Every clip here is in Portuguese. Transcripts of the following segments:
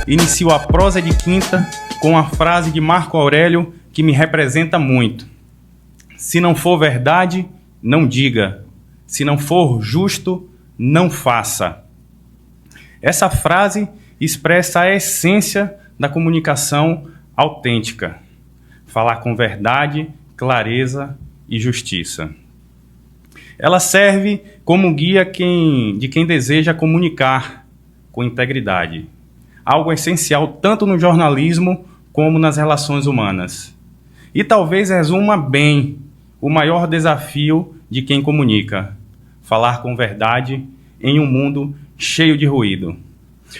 inicio a prosa de quinta com a frase de Marco Aurélio que me representa muito. Se não for verdade, não diga. Se não for justo, não faça. Essa frase expressa a essência da comunicação autêntica. Falar com verdade, clareza e justiça. Ela serve como guia de quem deseja comunicar com integridade. Algo essencial tanto no jornalismo como nas relações humanas. E talvez resuma bem o maior desafio de quem comunica: falar com verdade em um mundo cheio de ruído.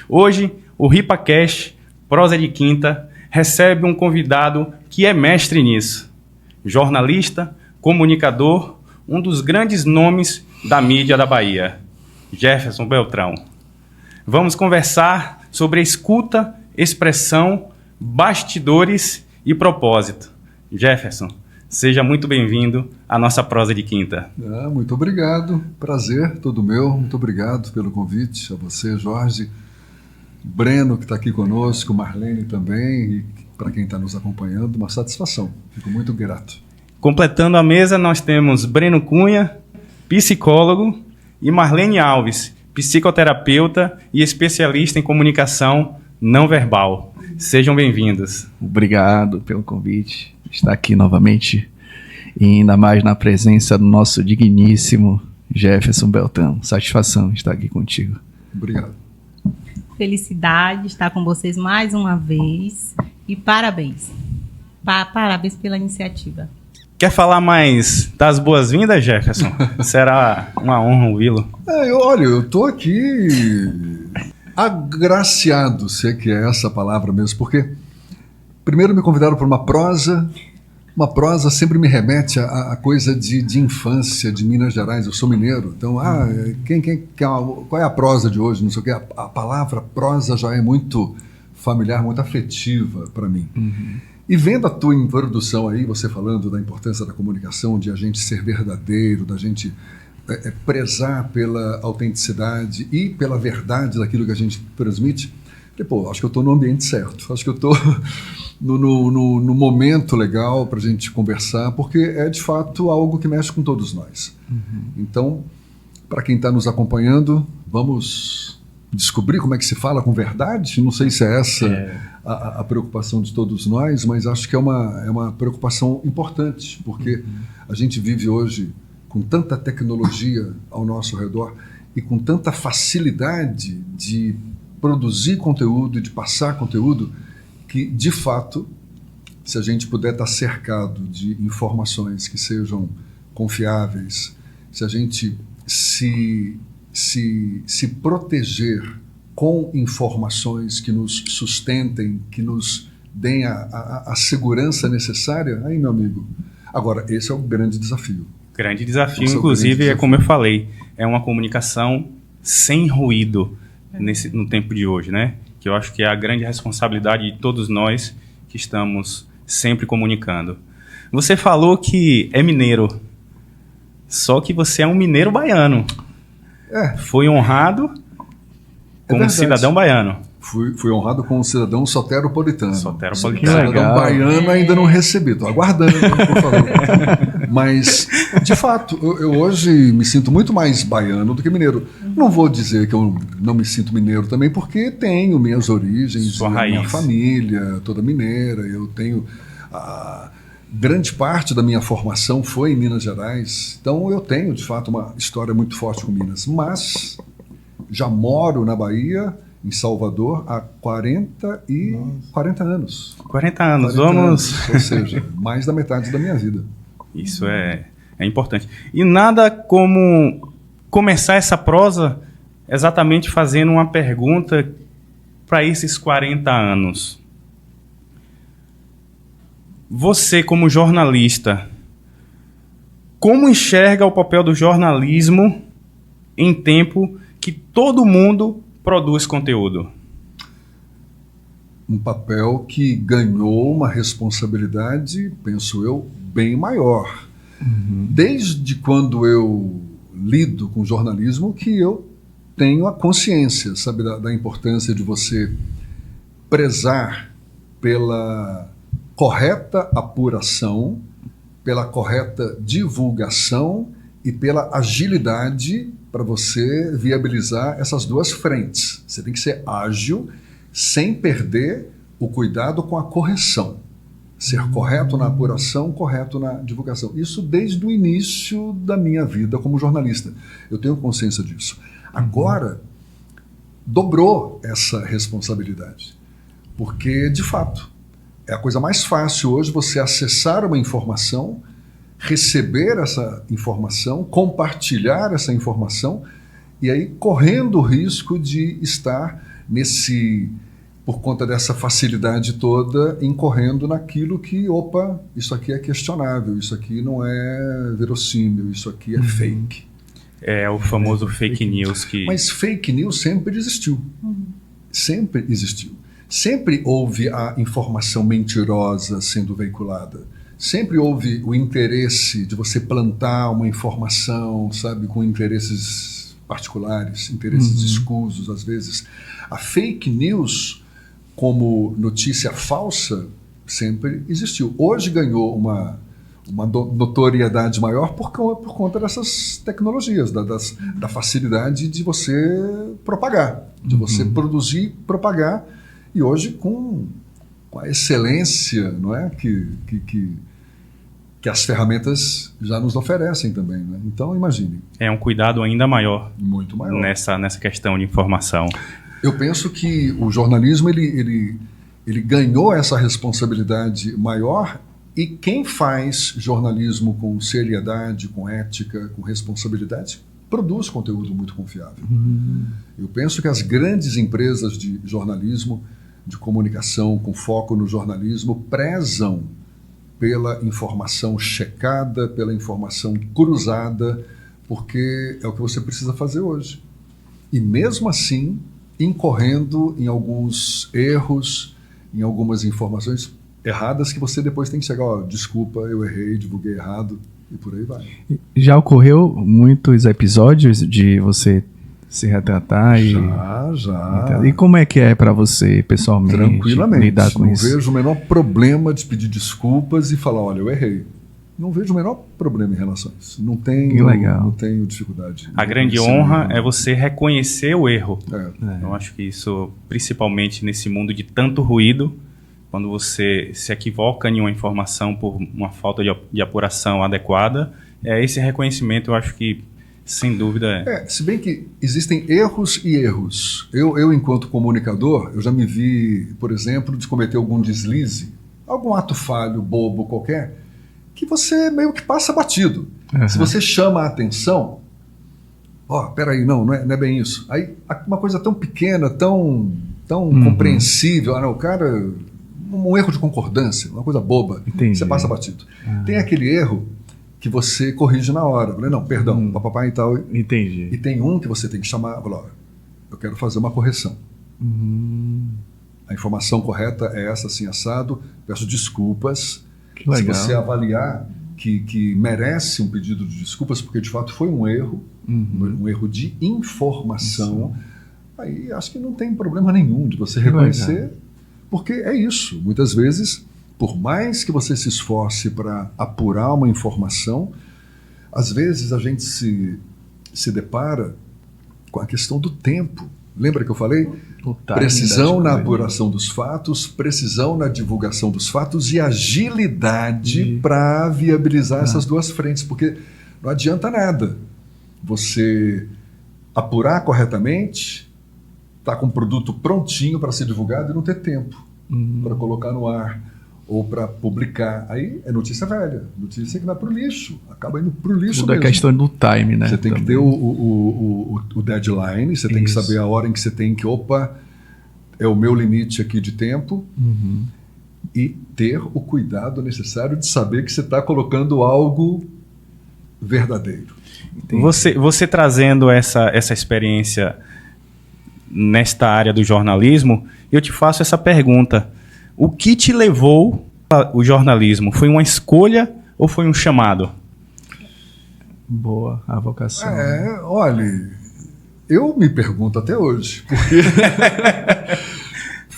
Hoje, o RipaCast, Prosa de Quinta, recebe um convidado que é mestre nisso. Jornalista, comunicador, um dos grandes nomes da mídia da Bahia, Jefferson Beltrão. Vamos conversar sobre escuta, expressão, bastidores e propósito. Jefferson, seja muito bem-vindo à nossa Prosa de Quinta. Muito obrigado, prazer todo meu, muito obrigado pelo convite, a você, Jorge, Breno, que está aqui conosco, Marlene também, e para quem está nos acompanhando, uma satisfação, fico muito grato. Completando a mesa, nós temos Breno Cunha, psicólogo, e Marlene Alves, psicoterapeuta e especialista em comunicação não verbal. Sejam bem-vindos. Obrigado pelo convite, estar aqui novamente e ainda mais na presença do nosso digníssimo Jefferson Beltrão. Satisfação estar aqui contigo. Obrigado. Felicidade estar com vocês mais uma vez e parabéns. Parabéns pela iniciativa. Quer falar mais das boas-vindas, Jefferson? Será uma honra ouvi-lo. Olha, eu estou aqui agraciado, se é que é essa palavra mesmo, porque primeiro me convidaram para uma prosa sempre me remete a coisa de infância, de Minas Gerais. Eu sou mineiro, então, qual é a prosa de hoje? Não sei o que. A palavra prosa já é muito familiar, muito afetiva para mim. Uhum. E vendo a tua introdução aí, você falando da importância da comunicação, de a gente ser verdadeiro, da gente prezar pela autenticidade e pela verdade daquilo que a gente transmite, acho que eu estou no ambiente certo, acho que eu estou no momento legal para a gente conversar, porque é de fato algo que mexe com todos nós. Uhum. Então, para quem está nos acompanhando, vamos descobrir como é que se fala com verdade. Não sei se é essa a preocupação de todos nós, mas acho que é uma preocupação importante, porque a gente vive hoje com tanta tecnologia ao nosso redor e com tanta facilidade de produzir conteúdo e de passar conteúdo, que, de fato, se a gente puder estar cercado de informações que sejam confiáveis, se a gente se proteger com informações que nos sustentem, que nos deem a segurança necessária, aí, meu amigo, agora, esse é o grande desafio. Grande desafio, inclusive, é como eu falei, é uma comunicação sem ruído no tempo de hoje, né? Que eu acho que é a grande responsabilidade de todos nós que estamos sempre comunicando. Você falou que é mineiro, só que você é um mineiro baiano. Foi honrado como cidadão baiano. Fui honrado como cidadão soteropolitano. Cidadão baiano ainda não recebi, estou aguardando, por favor. Mas, de fato, eu hoje me sinto muito mais baiano do que mineiro. Não vou dizer que eu não me sinto mineiro também, porque tenho minhas origens, minha família toda mineira, eu tenho... grande parte da minha formação foi em Minas Gerais, então eu tenho, de fato, uma história muito forte com Minas. Mas já moro na Bahia, em Salvador, há 40 anos. 40 anos, vamos... Ou seja, mais da metade da minha vida. Isso é importante. E nada como começar essa prosa exatamente fazendo uma pergunta para esses 40 anos. Você, como jornalista, como enxerga o papel do jornalismo em tempo que todo mundo produz conteúdo? Um papel que ganhou uma responsabilidade, penso eu, bem maior. Uhum. Desde quando eu lido com jornalismo, que eu tenho a consciência, sabe, da importância de você prezar pela correta apuração, pela correta divulgação e pela agilidade para você viabilizar essas duas frentes. Você tem que ser ágil sem perder o cuidado com a correção. Ser correto na apuração, correto na divulgação. Isso desde o início da minha vida como jornalista. Eu tenho consciência disso. Agora, dobrou essa responsabilidade. Porque, de fato, é a coisa mais fácil hoje você acessar uma informação, receber essa informação, compartilhar essa informação e aí correndo o risco de estar por conta dessa facilidade toda, incorrendo naquilo que, opa, isso aqui é questionável, isso aqui não é verossímil, isso aqui é fake. É o famoso fake news que... Mas fake news sempre existiu. Sempre existiu. Sempre houve a informação mentirosa sendo veiculada. Sempre houve o interesse de você plantar uma informação, sabe, com interesses particulares, interesses escusos, às vezes. A fake news, como notícia falsa, sempre existiu. Hoje ganhou uma notoriedade maior por conta dessas tecnologias, da facilidade de você propagar, de você produzir, propagar, e hoje com a excelência, não é, que as ferramentas já nos oferecem também, né? Então, imagine. É um cuidado ainda maior. Muito maior. Nessa questão de informação. Eu penso que o jornalismo ele ganhou essa responsabilidade maior, e quem faz jornalismo com seriedade, com ética, com responsabilidade, produz conteúdo muito confiável. Eu penso que as grandes empresas de jornalismo, de comunicação, com foco no jornalismo, prezam pela informação checada, pela informação cruzada, porque é o que você precisa fazer hoje. E mesmo assim, incorrendo em alguns erros, em algumas informações erradas que você depois tem que chegar, ó, desculpa, eu errei, divulguei errado, e por aí vai. Já ocorreu muitos episódios de você se retratar e... Já. E como é que é para você, pessoalmente, tranquilamente, lidar com isso? Não vejo o menor problema de pedir desculpas e falar, olha, eu errei. Não vejo o menor problema em relação a isso. Não tenho dificuldade. A grande honra é você reconhecer o erro. É. Eu acho que isso, principalmente nesse mundo de tanto ruído, quando você se equivoca em uma informação por uma falta de apuração adequada, esse reconhecimento eu acho que, sem dúvida... Se bem que existem erros e erros. Eu, enquanto comunicador, eu já me vi, por exemplo, de cometer algum deslize, algum ato falho, bobo, qualquer, que você meio que passa batido. Se você chama a atenção, peraí, não é bem isso. Aí, uma coisa tão pequena, tão compreensível, o cara... um erro de concordância, uma coisa boba, Entendi. Você passa batido. Tem aquele erro que você corrige na hora. Falei, não, perdão, papapá e tal. Entendi. E tem um que você tem que chamar, falar, eu quero fazer uma correção. A informação correta é essa, assim, assado, peço desculpas. Que legal. Se você avaliar que merece um pedido de desculpas, porque de fato foi um erro, um erro de informação, aí acho que não tem problema nenhum de você reconhecer, porque é isso. Muitas vezes, por mais que você se esforce para apurar uma informação, às vezes a gente se depara com a questão do tempo. Lembra que eu falei? Precisão na apuração dos fatos, precisão na divulgação dos fatos e agilidade para viabilizar essas duas frentes, porque não adianta nada você apurar corretamente, estar com o produto prontinho para ser divulgado e não ter tempo para colocar no ar ou para publicar. Aí é notícia velha, notícia que vai para o lixo, acaba indo para o lixo Tudo mesmo. é questão do time, né? Você tem que ter o deadline, você tem que saber a hora em que você tem que, é o meu limite aqui de tempo, e ter o cuidado necessário de saber que você está colocando algo verdadeiro. Você trazendo essa experiência nesta área do jornalismo, eu te faço essa pergunta. O que te levou ao jornalismo? Foi uma escolha ou foi um chamado? Boa, a vocação. Olha, eu me pergunto até hoje, porque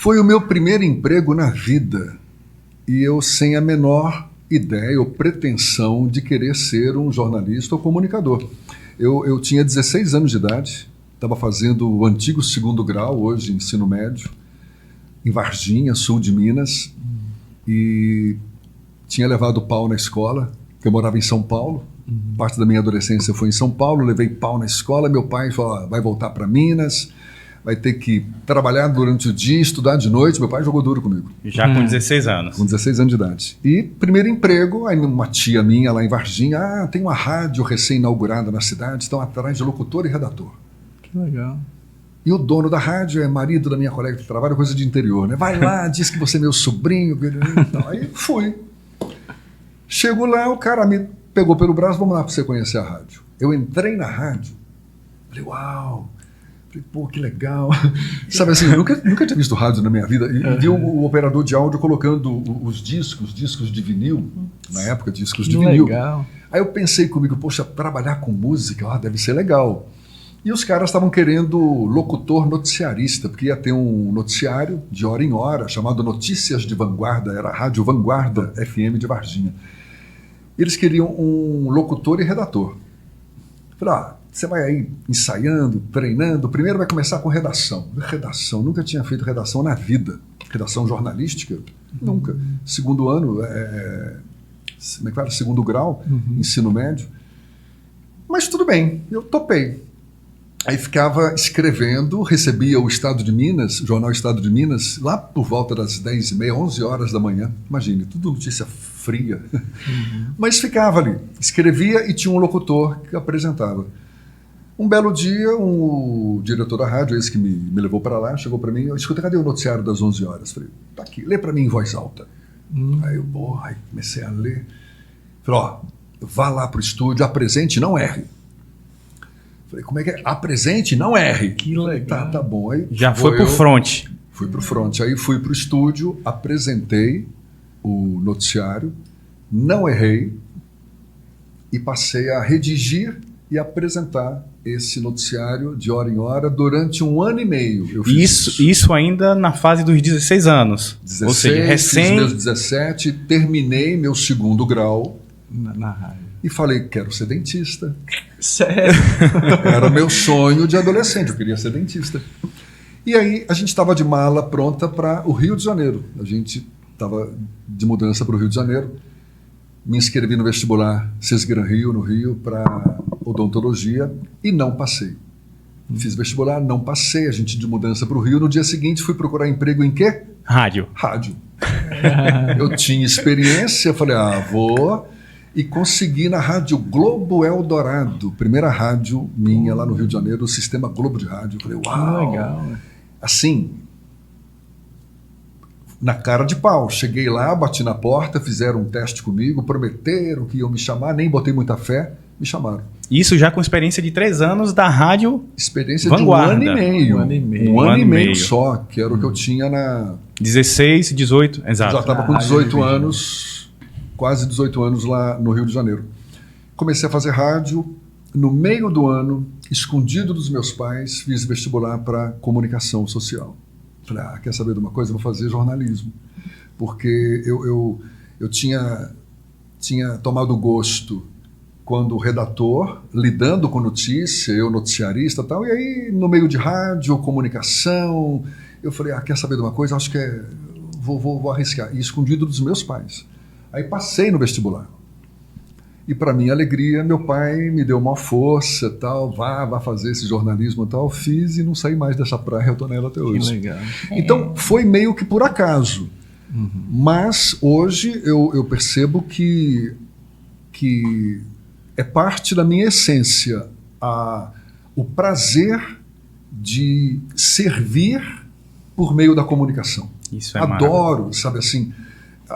Foi o meu primeiro emprego na vida e eu sem a menor ideia ou pretensão de querer ser um jornalista ou comunicador. Eu tinha 16 anos de idade, estava fazendo o antigo segundo grau, hoje ensino médio, em Varginha, sul de Minas, e tinha levado pau na escola, porque eu morava em São Paulo. Parte da minha adolescência foi em São Paulo, levei pau na escola, meu pai falou, vai voltar para Minas, vai ter que trabalhar durante o dia, estudar de noite. Meu pai jogou duro comigo. Já com 16 anos. Com 16 anos de idade. E primeiro emprego, aí uma tia minha lá em Varginha, tem uma rádio recém-inaugurada na cidade, estão atrás de locutor e redator. Que legal. E o dono da rádio é marido da minha colega de trabalho, coisa de interior, né? Vai lá, diz que você é meu sobrinho. Então, aí fui. Chego lá, o cara me pegou pelo braço, vamos lá para você conhecer a rádio. Eu entrei na rádio, falei, uau, falei, pô, que legal. Sabe assim, nunca tinha visto rádio na minha vida. E vi o operador de áudio colocando os discos de vinil, na época, discos de vinil. Legal. Aí eu pensei comigo, poxa, trabalhar com música, deve ser legal. E os caras estavam querendo locutor noticiarista, porque ia ter um noticiário de hora em hora, chamado Notícias de Vanguarda, era a Rádio Vanguarda FM de Varginha. Eles queriam um locutor e redator. Falei, você vai aí ensaiando, treinando, primeiro vai começar com redação. Redação, nunca tinha feito redação na vida. Redação jornalística, nunca. Segundo ano, como é que fala? Segundo grau, ensino médio. Mas tudo bem, eu topei. Aí ficava escrevendo, recebia o Estado de Minas, o jornal Estado de Minas, lá por volta das 10h30, 11 horas da manhã. Imagine, tudo notícia fria. Mas ficava ali, escrevia e tinha um locutor que apresentava. Um belo dia, o diretor da rádio, esse que me levou para lá, chegou para mim, escuta, cadê o noticiário das 11 horas? Falei, tá aqui, lê para mim em voz alta. Aí eu, aí comecei a ler. Falei, vá lá pro estúdio, apresente, não erre. Falei, como é que é? Apresente, não erre. Que legal. Tá bom. Aí Já foi pro front. Fui pro front. Aí fui pro estúdio, apresentei o noticiário, não errei e passei a redigir e apresentar esse noticiário de hora em hora durante 1 ano e meio. Eu fiz Isso ainda na fase dos 16 anos. 16, Ou seja, recém... fiz meus 17, terminei meu segundo grau Na rádio. e falei, quero ser dentista. Sério? Era meu sonho de adolescente, eu queria ser dentista. E aí a gente estava de mala pronta para o Rio de Janeiro. A gente estava de mudança para o Rio de Janeiro. Me inscrevi no vestibular Cisgran Rio, no Rio, para odontologia e não passei. Fiz vestibular, não passei, a gente de mudança para o Rio. No dia seguinte fui procurar emprego em quê? Rádio. Rádio. Eu tinha experiência, falei, vou... E consegui na Rádio Globo Eldorado, primeira rádio minha lá no Rio de Janeiro, o Sistema Globo de Rádio. Falei, uau! Que legal. Assim, na cara de pau. Cheguei lá, bati na porta, fizeram um teste comigo, prometeram que iam me chamar, nem botei muita fé, me chamaram. Isso já com experiência de 3 anos da rádio Experiência Vanguarda. de 1 ano e meio. 1 ano e meio. Um ano e meio só, que era o que eu tinha na... 16, 18, exato. Já estava com 18 anos... Quase 18 anos lá no Rio de Janeiro. Comecei a fazer rádio. No meio do ano, escondido dos meus pais, fiz vestibular para comunicação social. Falei, quer saber de uma coisa? Eu vou fazer jornalismo. Porque eu tinha tomado gosto quando redator, lidando com notícia, eu noticiarista e tal. E aí, no meio de rádio, comunicação, eu falei, quer saber de uma coisa? Acho que vou arriscar. E escondido dos meus pais. Aí passei no vestibular. E para minha alegria, meu pai me deu uma força, tal, vá fazer esse jornalismo e tal. Fiz e não saí mais dessa praia, eu estou nela até hoje. Que legal. Então, foi meio que por acaso. Mas hoje eu percebo que é parte da minha essência o prazer de servir por meio da comunicação. Isso é Adoro, sabe assim...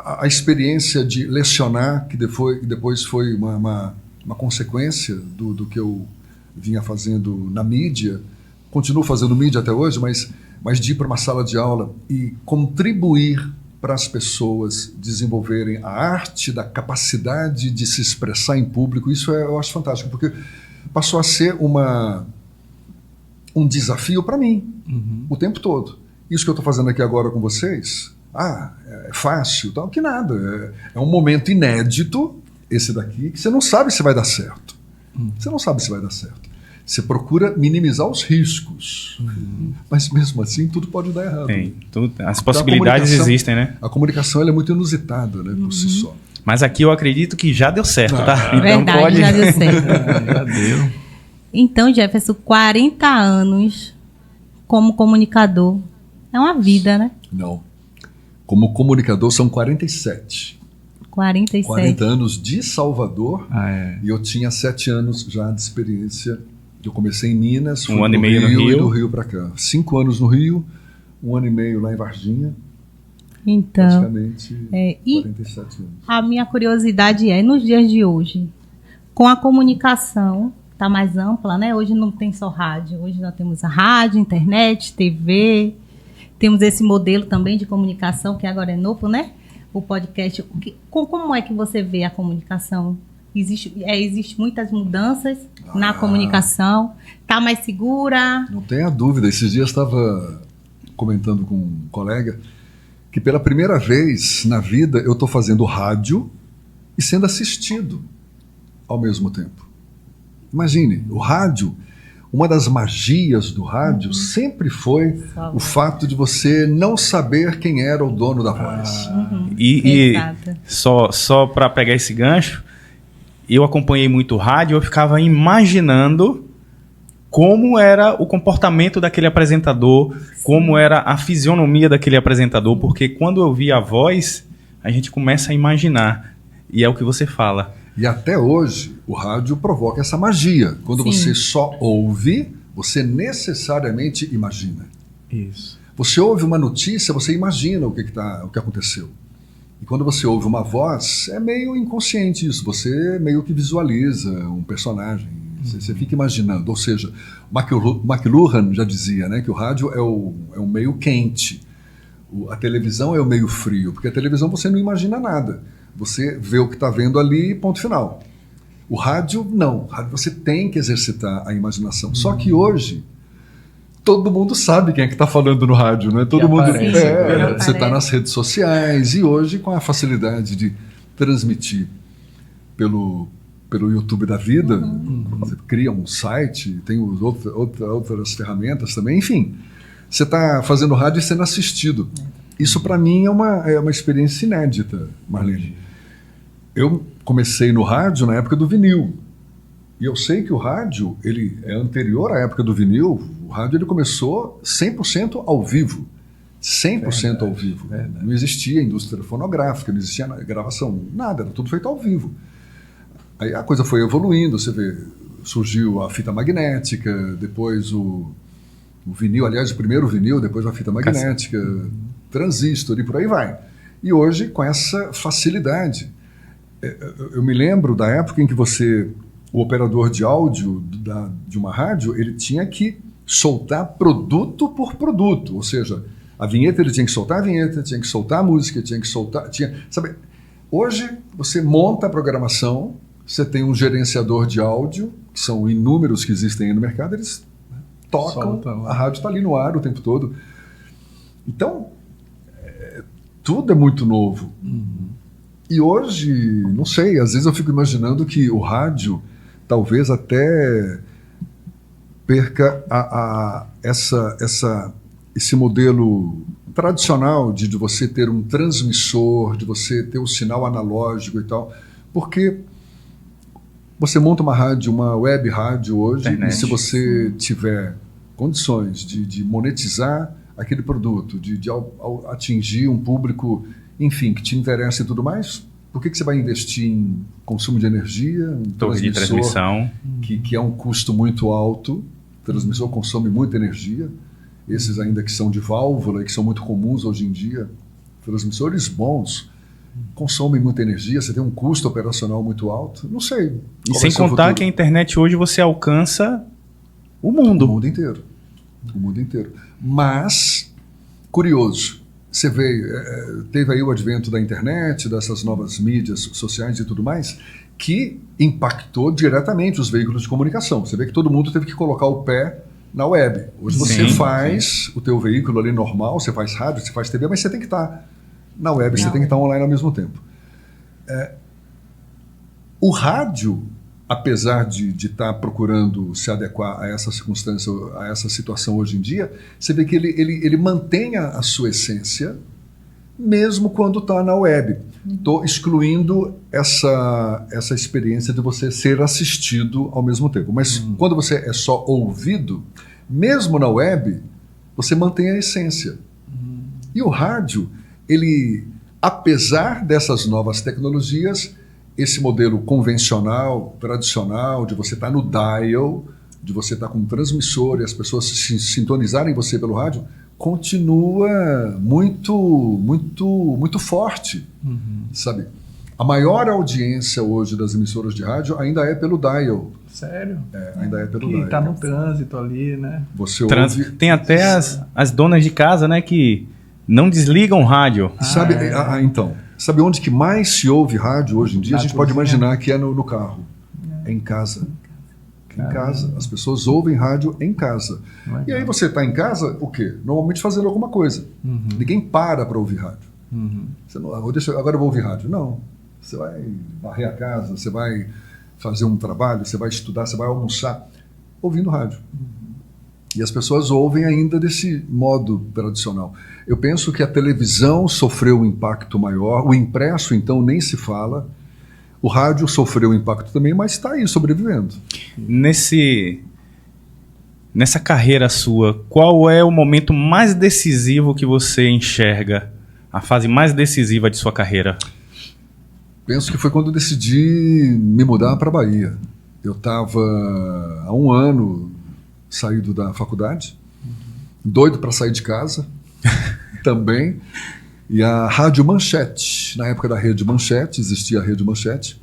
A experiência de lecionar, que depois foi uma consequência do que eu vinha fazendo na mídia, continuo fazendo mídia até hoje, mas de ir para uma sala de aula e contribuir para as pessoas desenvolverem a arte da capacidade de se expressar em público, isso eu acho fantástico, porque passou a ser um desafio para mim, o tempo todo. Isso que eu estou fazendo aqui agora com vocês, é fácil, tal, que nada. É um momento inédito, esse daqui, que você não sabe se vai dar certo. Você não sabe se vai dar certo. Você procura minimizar os riscos. Mas mesmo assim, tudo pode dar errado. As possibilidades existem, né? A comunicação ela é muito inusitada, né, por si só. Mas aqui eu acredito que já deu certo, tá? Então Verdade, já deu certo. Já deu. Então, Jefferson, 40 anos como comunicador. É uma vida, né? Não. Como comunicador são 47. 47. 40 anos de Salvador. É. E eu tinha 7 anos já de experiência. Eu comecei em Minas, fui 1 ano e pro meio no Rio. E do Rio para cá. 5 anos no Rio, 1 ano e meio lá em Varginha. Então, Praticamente e 47 anos. a minha curiosidade é, nos dias de hoje, com a comunicação, está mais ampla, né? Hoje não tem só rádio, hoje nós temos a rádio, internet, TV, temos esse modelo também de comunicação, que agora é novo, né? O podcast. Como é que você vê a comunicação? Existe muitas mudanças na comunicação? Está mais segura? Não tenha dúvida. Esses dias estava comentando com um colega que pela primeira vez na vida eu estou fazendo rádio e sendo assistido ao mesmo tempo. Imagine, o rádio, uma das magias do rádio sempre foi o fato de você não saber quem era o dono da voz. E Exato. só para pegar esse gancho, eu acompanhei muito rádio, eu ficava imaginando como era o comportamento daquele apresentador, como era a fisionomia daquele apresentador, porque quando eu vi a voz, a gente começa a imaginar, e é o que você fala. E até hoje, o rádio provoca essa magia. Quando Sim. você só ouve, você necessariamente imagina. Isso. Você ouve uma notícia, você imagina o que aconteceu. E quando você ouve uma voz, é meio inconsciente isso. Você meio que visualiza um personagem. Você fica imaginando. Ou seja, McLuhan já dizia, né, que o rádio é um meio quente. A televisão é o meio frio. Porque a televisão você não imagina nada. Você vê o que está vendo ali, ponto final. O rádio, não. O rádio você tem que exercitar a imaginação. Só que hoje, todo mundo sabe quem é que está falando no rádio, né? Todo mundo aparece, você está nas redes sociais e hoje com a facilidade de transmitir pelo YouTube da vida, você cria um site, tem outras ferramentas também, enfim. Você está fazendo rádio e sendo assistido. Isso para mim é uma experiência inédita, Marlene. Eu comecei no rádio na época do vinil. E eu sei que o rádio, ele é anterior à época do vinil. O rádio ele começou 100% ao vivo. 100% ao vivo. Não existia indústria fonográfica, não existia gravação, nada, era tudo feito ao vivo. Aí a coisa foi evoluindo, você vê, surgiu a fita magnética, depois o vinil, aliás, o primeiro vinil, depois a fita magnética, transistor e por aí vai. E hoje, com essa facilidade, eu me lembro da época em que o operador de áudio de uma rádio, ele tinha que soltar produto por produto, ou seja, a vinheta ele tinha que soltar a vinheta, tinha que soltar a música, tinha que soltar... sabe? Hoje, você monta a programação, você tem um gerenciador de áudio, que são inúmeros que existem aí no mercado, eles tocam, a rádio está ali no ar o tempo todo. Então, tudo é muito novo. E hoje, não sei, às vezes eu fico imaginando que o rádio talvez até perca esse modelo tradicional de você ter um transmissor, de você ter um sinal analógico e tal, porque você monta uma rádio, uma web rádio hoje, internet. E se você tiver condições de monetizar aquele produto, de atingir um público, enfim, que te interessa e tudo mais, por que você vai investir em consumo de energia, um transmissão, que é um custo muito alto? O transmissor consome muita energia, esses ainda que são de válvula e que são muito comuns hoje em dia, transmissores bons consomem muita energia, você tem um custo operacional muito alto, não sei. E sem contar que a internet hoje você alcança o mundo. O mundo inteiro. O mundo inteiro. Mas, curioso, você vê, teve aí o advento da internet, dessas novas mídias sociais e tudo mais, que impactou diretamente os veículos de comunicação. Você vê que todo mundo teve que colocar o pé na web. Hoje você Sim, faz o teu veículo ali normal, você faz rádio, você faz TV, mas você tem que estar na web, você tem que estar online ao mesmo tempo. O rádio, apesar de estar procurando se adequar a essa circunstância, a essa situação hoje em dia, você vê que ele mantém a sua essência, mesmo quando está na web. Estou excluindo essa experiência de você ser assistido ao mesmo tempo. Mas quando você é só ouvido, mesmo na web, você mantém a essência. E o rádio, ele, apesar dessas novas tecnologias, esse modelo convencional, tradicional, de você estar no dial, de você estar com um transmissor e as pessoas se sintonizarem você pelo rádio, continua muito forte, sabe? A maior audiência hoje das emissoras de rádio ainda é pelo dial. Sério? Ainda é pelo que dial. Tá no trânsito ali, né? Você ouve... Tem até as donas de casa, né, que não desligam o rádio. Sabe, então, sabe onde que mais se ouve rádio hoje em dia? Na A gente pode cozinha. imaginar que é no carro. É em casa. Em casa. As pessoas ouvem rádio em casa. Legal. E aí você está em casa, o quê? Normalmente fazendo alguma coisa. Ninguém para ouvir rádio. Você não, agora eu vou ouvir rádio. Não. Você vai varrer a casa, você vai fazer um trabalho, você vai estudar, você vai almoçar, ouvindo rádio. E as pessoas ouvem ainda desse modo tradicional. Eu penso que a televisão sofreu um impacto maior, o impresso, então, nem se fala. O rádio sofreu um impacto também, mas está aí, sobrevivendo. Nessa carreira sua, qual é o momento mais decisivo que você enxerga? A fase mais decisiva de sua carreira? Penso que foi quando eu decidi me mudar para a Bahia. Eu estava há 1 ano saído da faculdade, doido para sair de casa também. E a Rádio Manchete, na época da Rede Manchete, existia a Rede Manchete,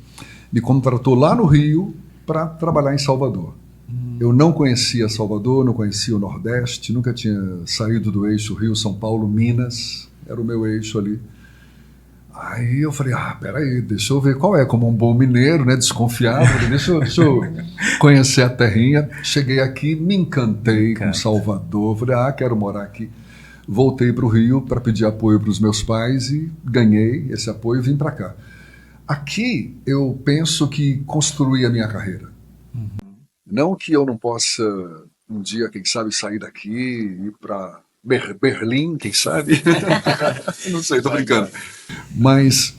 me contratou lá no Rio para trabalhar em Salvador. Eu não conhecia Salvador, não conhecia o Nordeste, nunca tinha saído do eixo Rio, São Paulo, Minas, era o meu eixo ali. Aí eu falei, peraí, deixa eu ver qual é, como um bom mineiro, né, desconfiado, deixa eu conhecer a terrinha. Cheguei aqui, me encantei com Salvador, falei, quero morar aqui. Voltei para o Rio para pedir apoio para os meus pais e ganhei esse apoio e vim para cá. Aqui eu penso que construí a minha carreira. Não que eu não possa um dia, quem sabe, sair daqui e ir para Berlim, quem sabe? Não sei, tô brincando. Mas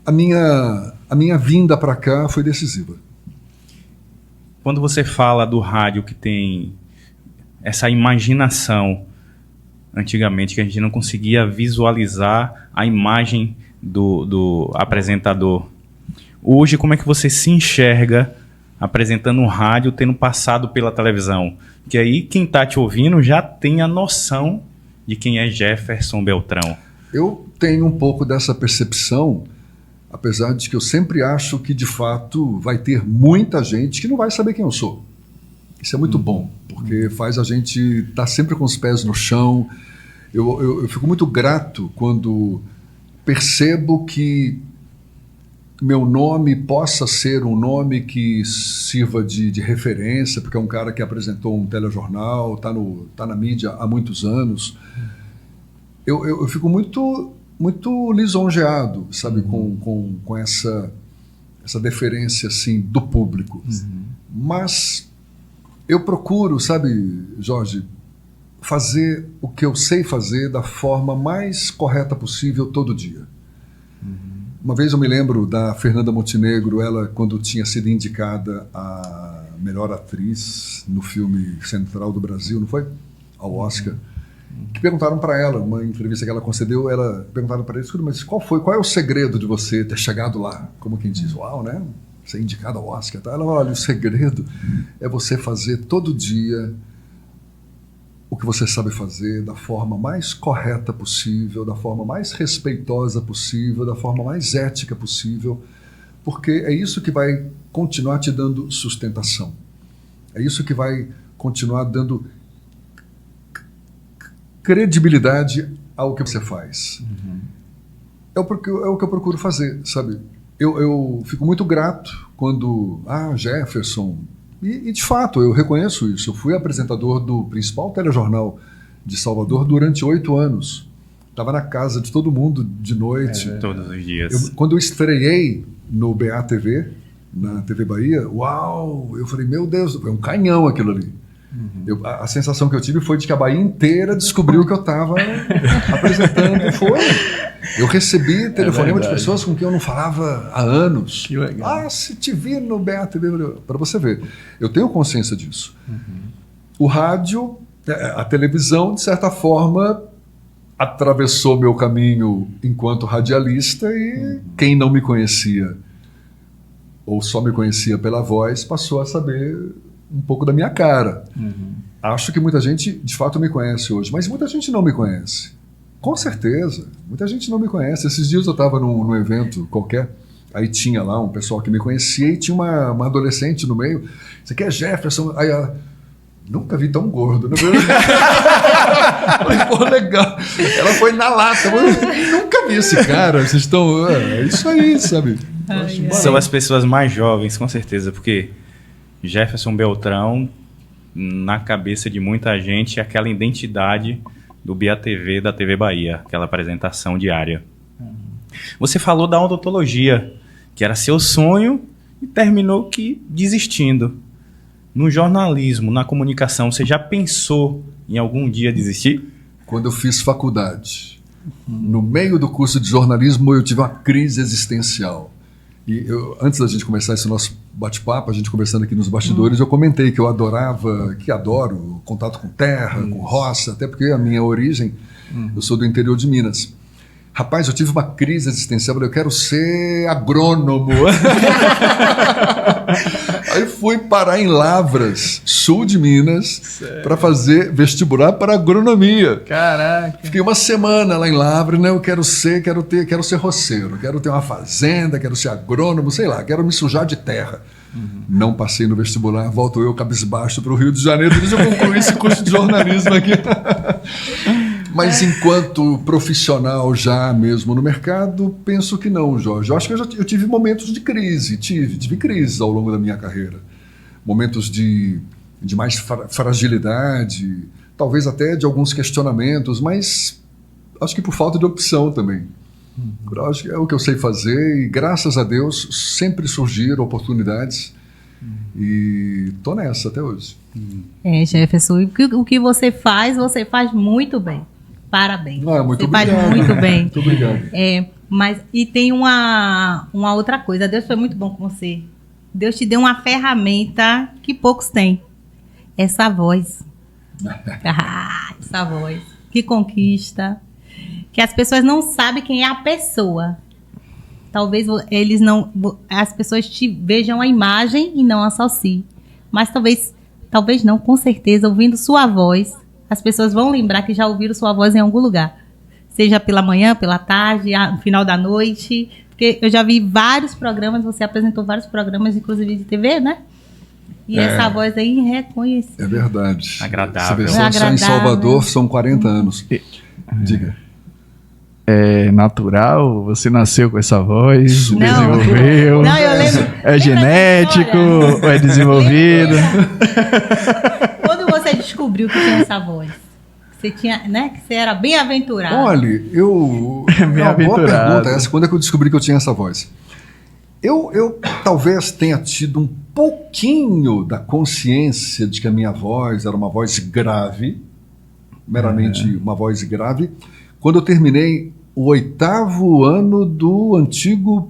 a minha vinda para cá foi decisiva. Quando você fala do rádio que tem essa imaginação, antigamente, que a gente não conseguia visualizar a imagem do apresentador. Hoje, como é que você se enxerga apresentando um rádio, tendo passado pela televisão? Que aí quem está te ouvindo já tem a noção de quem é Jefferson Beltrão. Eu tenho um pouco dessa percepção, apesar de que eu sempre acho que, de fato, vai ter muita gente que não vai saber quem eu sou. Isso é muito bom, porque faz a gente estar sempre com os pés no chão. Eu fico muito grato quando percebo que meu nome possa ser um nome que sirva de referência, porque é um cara que apresentou um telejornal, tá na mídia há muitos anos. Eu fico muito lisonjeado, sabe, com essa deferência assim, do público. Mas eu procuro, sabe, Jorge, fazer o que eu sei fazer da forma mais correta possível todo dia. Uma vez eu me lembro da Fernanda Montenegro, ela quando tinha sido indicada a melhor atriz no filme Central do Brasil, não foi? Ao Oscar. Que perguntaram para ela, uma entrevista que ela concedeu, perguntaram para ela, mas qual é o segredo de você ter chegado lá? Como quem diz, uau, né? Ser indicada ao Oscar. Tá? Ela falou, olha, o segredo é você fazer todo dia o que você sabe fazer da forma mais correta possível, da forma mais respeitosa possível, da forma mais ética possível, porque é isso que vai continuar te dando sustentação. É isso que vai continuar dando credibilidade ao que você faz. É o que eu procuro fazer, sabe? Eu fico muito grato quando, Jefferson, E, de fato, eu reconheço isso. Eu fui apresentador do principal telejornal de Salvador durante 8 anos. Estava na casa de todo mundo de noite. Todos os dias. Quando eu estreiei no BATV, na TV Bahia, uau! Eu falei, meu Deus, é um canhão aquilo ali. A sensação que eu tive foi de que a Bahia inteira descobriu que eu estava apresentando. E foi. Eu recebi telefonema de pessoas com quem eu não falava há anos. Que legal. Se te vi no BATV, para você ver. Eu tenho consciência disso. O rádio, a televisão, de certa forma, atravessou meu caminho enquanto radialista e quem não me conhecia ou só me conhecia pela voz passou a saber um pouco da minha cara. Acho que muita gente de fato me conhece hoje, mas muita gente não me conhece. Com certeza, muita gente não me conhece. Esses dias eu estava num evento qualquer, aí tinha lá um pessoal que me conhecia e tinha uma adolescente no meio. Você quer Jefferson? Aí ela, nunca vi tão gordo. Né? Falei, pô, legal. Ela foi na lata. Eu nunca vi esse cara. Vocês estão... É isso aí, sabe? São as pessoas mais jovens, com certeza, porque Jefferson Beltrão, na cabeça de muita gente, é aquela identidade do BATV, da TV Bahia, aquela apresentação diária. Você falou da odontologia, que era seu sonho e terminou que desistindo. No jornalismo, na comunicação, você já pensou em algum dia desistir? Quando eu fiz faculdade, no meio do curso de jornalismo, eu tive uma crise existencial. E antes da gente começar esse nosso bate-papo, a gente conversando aqui nos bastidores, eu comentei que eu adoro contato com terra, com roça, até porque a minha origem, eu sou do interior de Minas. Rapaz, eu tive uma crise existencial, eu quero ser agrônomo. Aí fui parar em Lavras, sul de Minas, para fazer vestibular para agronomia. Caraca. Fiquei uma semana lá em Lavras, né? Eu quero ser roceiro, quero ter uma fazenda, quero ser agrônomo, sei lá, quero me sujar de terra. Não passei no vestibular, volto eu cabisbaixo para o Rio de Janeiro, deixa eu concluir esse curso de jornalismo aqui. Mas enquanto profissional já mesmo no mercado, penso que não, Jorge. Eu acho que eu tive momentos de crise, tive crises ao longo da minha carreira. Momentos de mais fragilidade, talvez até de alguns questionamentos, mas acho que por falta de opção também. Eu acho que é o que eu sei fazer e, graças a Deus, sempre surgiram oportunidades e estou nessa até hoje. Jefferson, o que você faz muito bem. Parabéns. Muito você faz muito bem. Muito obrigado. E tem uma outra coisa. Deus foi muito bom com você. Deus te deu uma ferramenta que poucos têm. Essa voz. Essa voz. Que conquista. Que as pessoas não sabem quem é a pessoa. Talvez as pessoas te vejam a imagem e não associem. Mas talvez não, com certeza, ouvindo sua voz, as pessoas vão lembrar que já ouviram sua voz em algum lugar. Seja pela manhã, pela tarde, no final da noite. Porque eu já vi vários programas, você apresentou vários programas, inclusive de TV, né? E essa voz aí irreconhecível. É verdade. Agradável. Só em Salvador são 40 anos. Diga. É natural? Você nasceu com essa voz? Não. Desenvolveu? Não, eu lembro. É genético? Ou é desenvolvido? Quando você descobriu que tinha essa voz? Você tinha, né? Que você era bem-aventurado. Olha, é uma boa pergunta essa. Quando é que eu descobri que eu tinha essa voz? Eu talvez tenha tido um pouquinho da consciência de que a minha voz era uma voz grave, meramente uma voz grave, quando eu terminei o 8º ano do antigo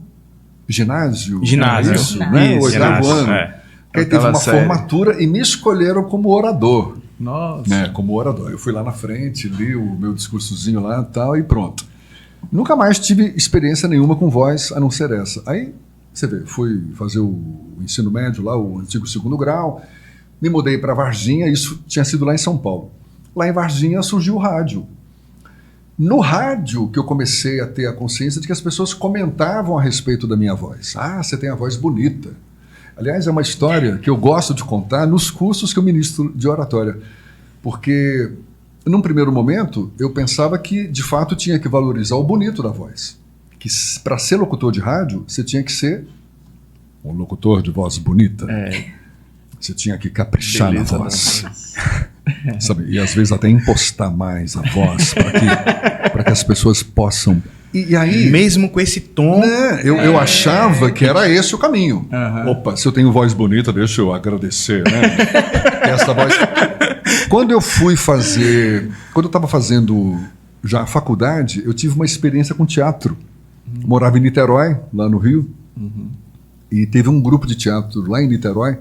ginásio. Ginásio. Né? O 8º ano. Que aí teve uma série. Formatura e me escolheram como orador. Nossa. Como orador. Eu fui lá na frente, li o meu discursozinho lá e tal, e pronto. Nunca mais tive experiência nenhuma com voz, a não ser essa. Aí, você vê, fui fazer o ensino médio lá, o antigo 2º grau, me mudei para Varginha, isso tinha sido lá em São Paulo. Lá em Varginha surgiu o rádio. No rádio que eu comecei a ter a consciência de que as pessoas comentavam a respeito da minha voz. Você tem a voz bonita. Aliás, é uma história que eu gosto de contar nos cursos que eu ministro de oratória. Porque, num primeiro momento, eu pensava que, de fato, tinha que valorizar o bonito da voz. Que, para ser locutor de rádio, você tinha que ser um locutor de voz bonita. Você tinha que caprichar Beleza, na voz. Sabe? E às vezes até impostar mais a voz para que as pessoas possam. E aí. Mesmo com esse tom. Né, eu achava que era esse o caminho. Aham. Opa, se eu tenho voz bonita, deixa eu agradecer, né? Essa voz. Quando eu estava fazendo já a faculdade, eu tive uma experiência com teatro. Morava em Niterói, lá no Rio, e teve um grupo de teatro lá em Niterói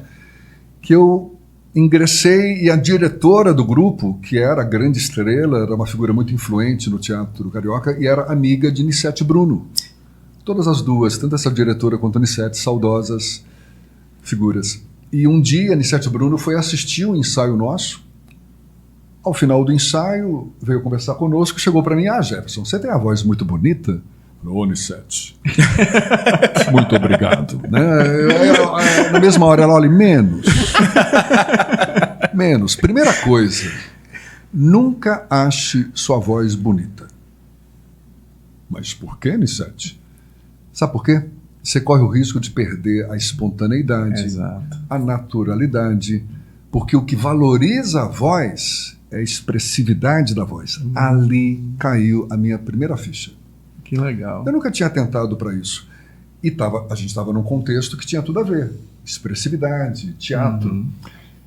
que eu ingressei, e a diretora do grupo, que era a grande estrela, era uma figura muito influente no teatro carioca, e era amiga de Nissete Bruno. Todas as duas, tanto essa diretora quanto a Nissete, saudosas figuras. E um dia, Nissete Bruno foi assistir um ensaio nosso. Ao final do ensaio, veio conversar conosco, chegou para mim: Jefferson, você tem a voz muito bonita. Ô, Nissete, muito obrigado. Né? Na mesma hora ela olha, menos. Primeira coisa, nunca ache sua voz bonita. Mas por que, Nissete? Sabe por quê? Você corre o risco de perder a espontaneidade, Exato. a naturalidade, porque o que valoriza a voz é a expressividade da voz. Ali caiu a minha primeira ficha. Que legal. Eu nunca tinha atentado para isso. E a gente estava num contexto que tinha tudo a ver. Expressividade, teatro.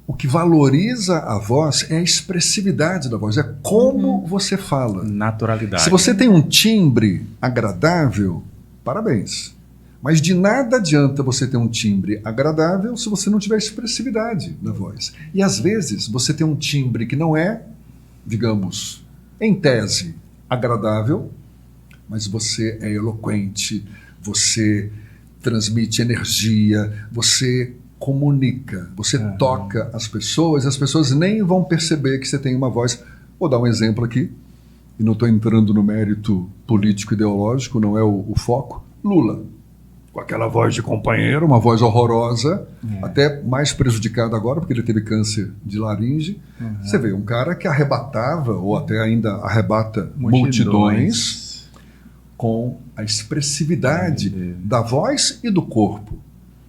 O que valoriza a voz é a expressividade da voz, é como você fala. Naturalidade. Se você tem um timbre agradável, parabéns. Mas de nada adianta você ter um timbre agradável se você não tiver expressividade na voz. E às vezes você tem um timbre que não é, digamos, em tese, agradável, mas você é eloquente, você transmite energia, você comunica, você toca as pessoas nem vão perceber que você tem uma voz. Vou dar um exemplo aqui, e não estou entrando no mérito político-ideológico, não é o foco. Lula, com aquela voz de companheiro, uma voz horrorosa, até mais prejudicada agora, porque ele teve câncer de laringe. Você vê, um cara que arrebatava, ou até ainda arrebata multidões com a expressividade da voz e do corpo,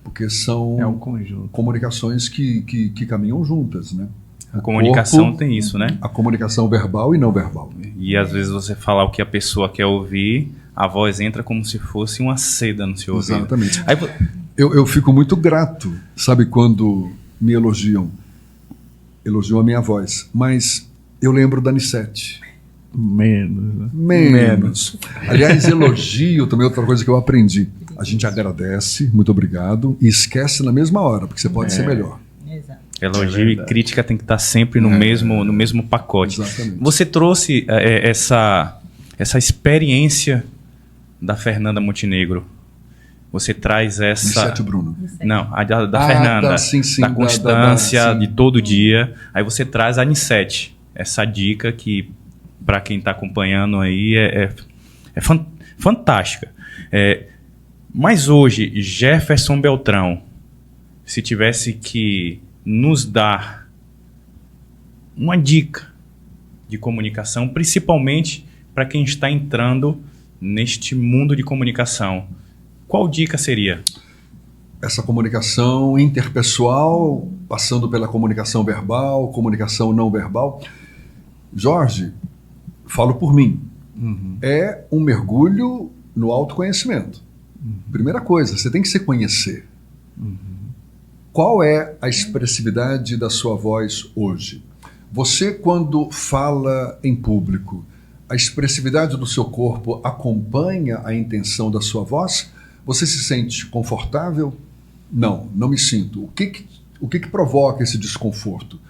porque são É um conjunto. comunicações que caminham juntas, né? A comunicação corpo, tem isso, né? A comunicação verbal e não verbal. E às vezes você falar o que a pessoa quer ouvir, a voz entra como se fosse uma seda no seu ouvido. Exatamente. Aí, Eu fico muito grato, sabe, quando me elogiam a minha voz, mas eu lembro da Nissete. Menos. Né? Menos. Aliás, elogio também é outra coisa que eu aprendi. A gente agradece, muito obrigado, e esquece na mesma hora, porque você pode ser melhor. Exato. elogio e crítica tem que estar sempre no mesmo pacote. Exatamente. Você trouxe essa experiência da Fernanda Montenegro. Você traz essa... Nissete Bruno. Não, a da Fernanda, sim, da constância sim. de todo dia. Aí você traz a Nissete, essa dica que, para quem está acompanhando aí, é fantástica. Mas hoje, Jefferson Beltrão, se tivesse que nos dar uma dica de comunicação, principalmente para quem está entrando neste mundo de comunicação, qual dica seria? Essa comunicação interpessoal, passando pela comunicação verbal, comunicação não verbal. Jorge, falo por mim, é um mergulho no autoconhecimento. Primeira coisa, você tem que se conhecer. Qual é a expressividade da sua voz hoje? Você, quando fala em público, a expressividade do seu corpo acompanha a intenção da sua voz? Você se sente confortável? Não, não me sinto. O que provoca esse desconforto?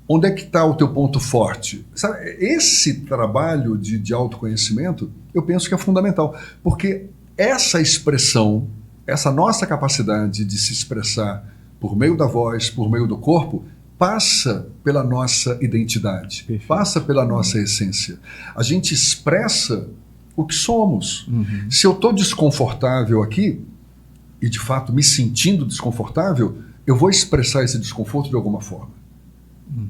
Onde é que está o teu ponto forte? Sabe, esse trabalho de autoconhecimento, eu penso que é fundamental, porque essa expressão, essa nossa capacidade de se expressar por meio da voz, por meio do corpo, passa pela nossa identidade, passa pela nossa essência. A gente expressa o que somos. Se eu estou desconfortável aqui, e de fato me sentindo desconfortável, eu vou expressar esse desconforto de alguma forma.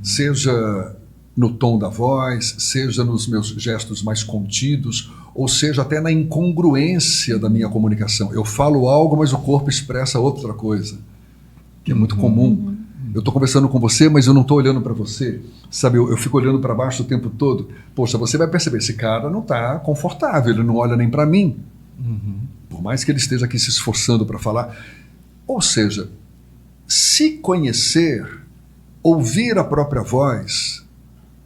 Seja no tom da voz, seja nos meus gestos mais contidos, ou seja até na incongruência da minha comunicação. Eu falo algo, mas o corpo expressa outra coisa, que é muito comum. Eu estou conversando com você, mas eu não estou olhando para você. Sabe, eu fico olhando para baixo o tempo todo. Poxa, você vai perceber, esse cara não está confortável, ele não olha nem para mim. Por mais que ele esteja aqui se esforçando para falar. Ou seja, se conhecer, ouvir a própria voz,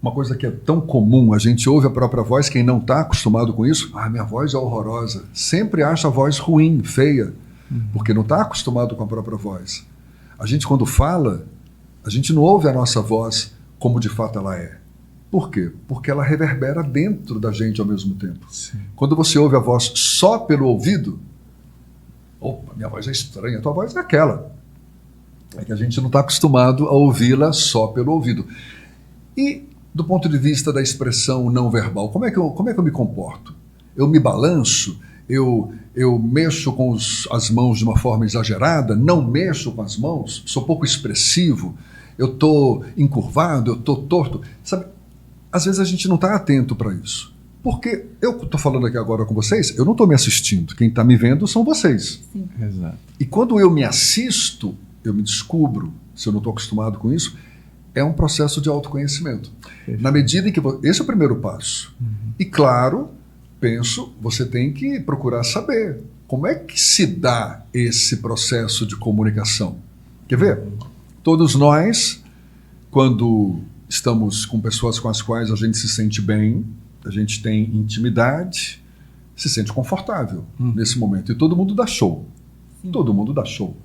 uma coisa que é tão comum, a gente ouve a própria voz, quem não está acostumado com isso, minha voz é horrorosa. Sempre acha a voz ruim, feia, porque não está acostumado com a própria voz. A gente, quando fala, a gente não ouve a nossa voz como de fato ela é. Por quê? Porque ela reverbera dentro da gente ao mesmo tempo. Sim. Quando você ouve a voz só pelo ouvido, opa, minha voz é estranha, a tua voz é aquela. É que a gente não está acostumado a ouvi-la só pelo ouvido. E, do ponto de vista da expressão não verbal, como é que eu me comporto? Eu me balanço? Eu mexo com as mãos de uma forma exagerada? Não mexo com as mãos? Sou pouco expressivo? Eu estou encurvado? Eu estou torto? Sabe, às vezes a gente não está atento para isso. Porque eu estou falando aqui agora com vocês, eu não estou me assistindo. Quem está me vendo são vocês. Sim. Exato. E quando eu me assisto, eu me descubro, se eu não estou acostumado com isso, é um processo de autoconhecimento. Perfeito. Na medida em que... Esse é o primeiro passo. E claro, penso, você tem que procurar saber como é que se dá esse processo de comunicação. Quer ver? Todos nós, quando estamos com pessoas com as quais a gente se sente bem, a gente tem intimidade, se sente confortável nesse momento. E todo mundo dá show. Todo mundo dá show.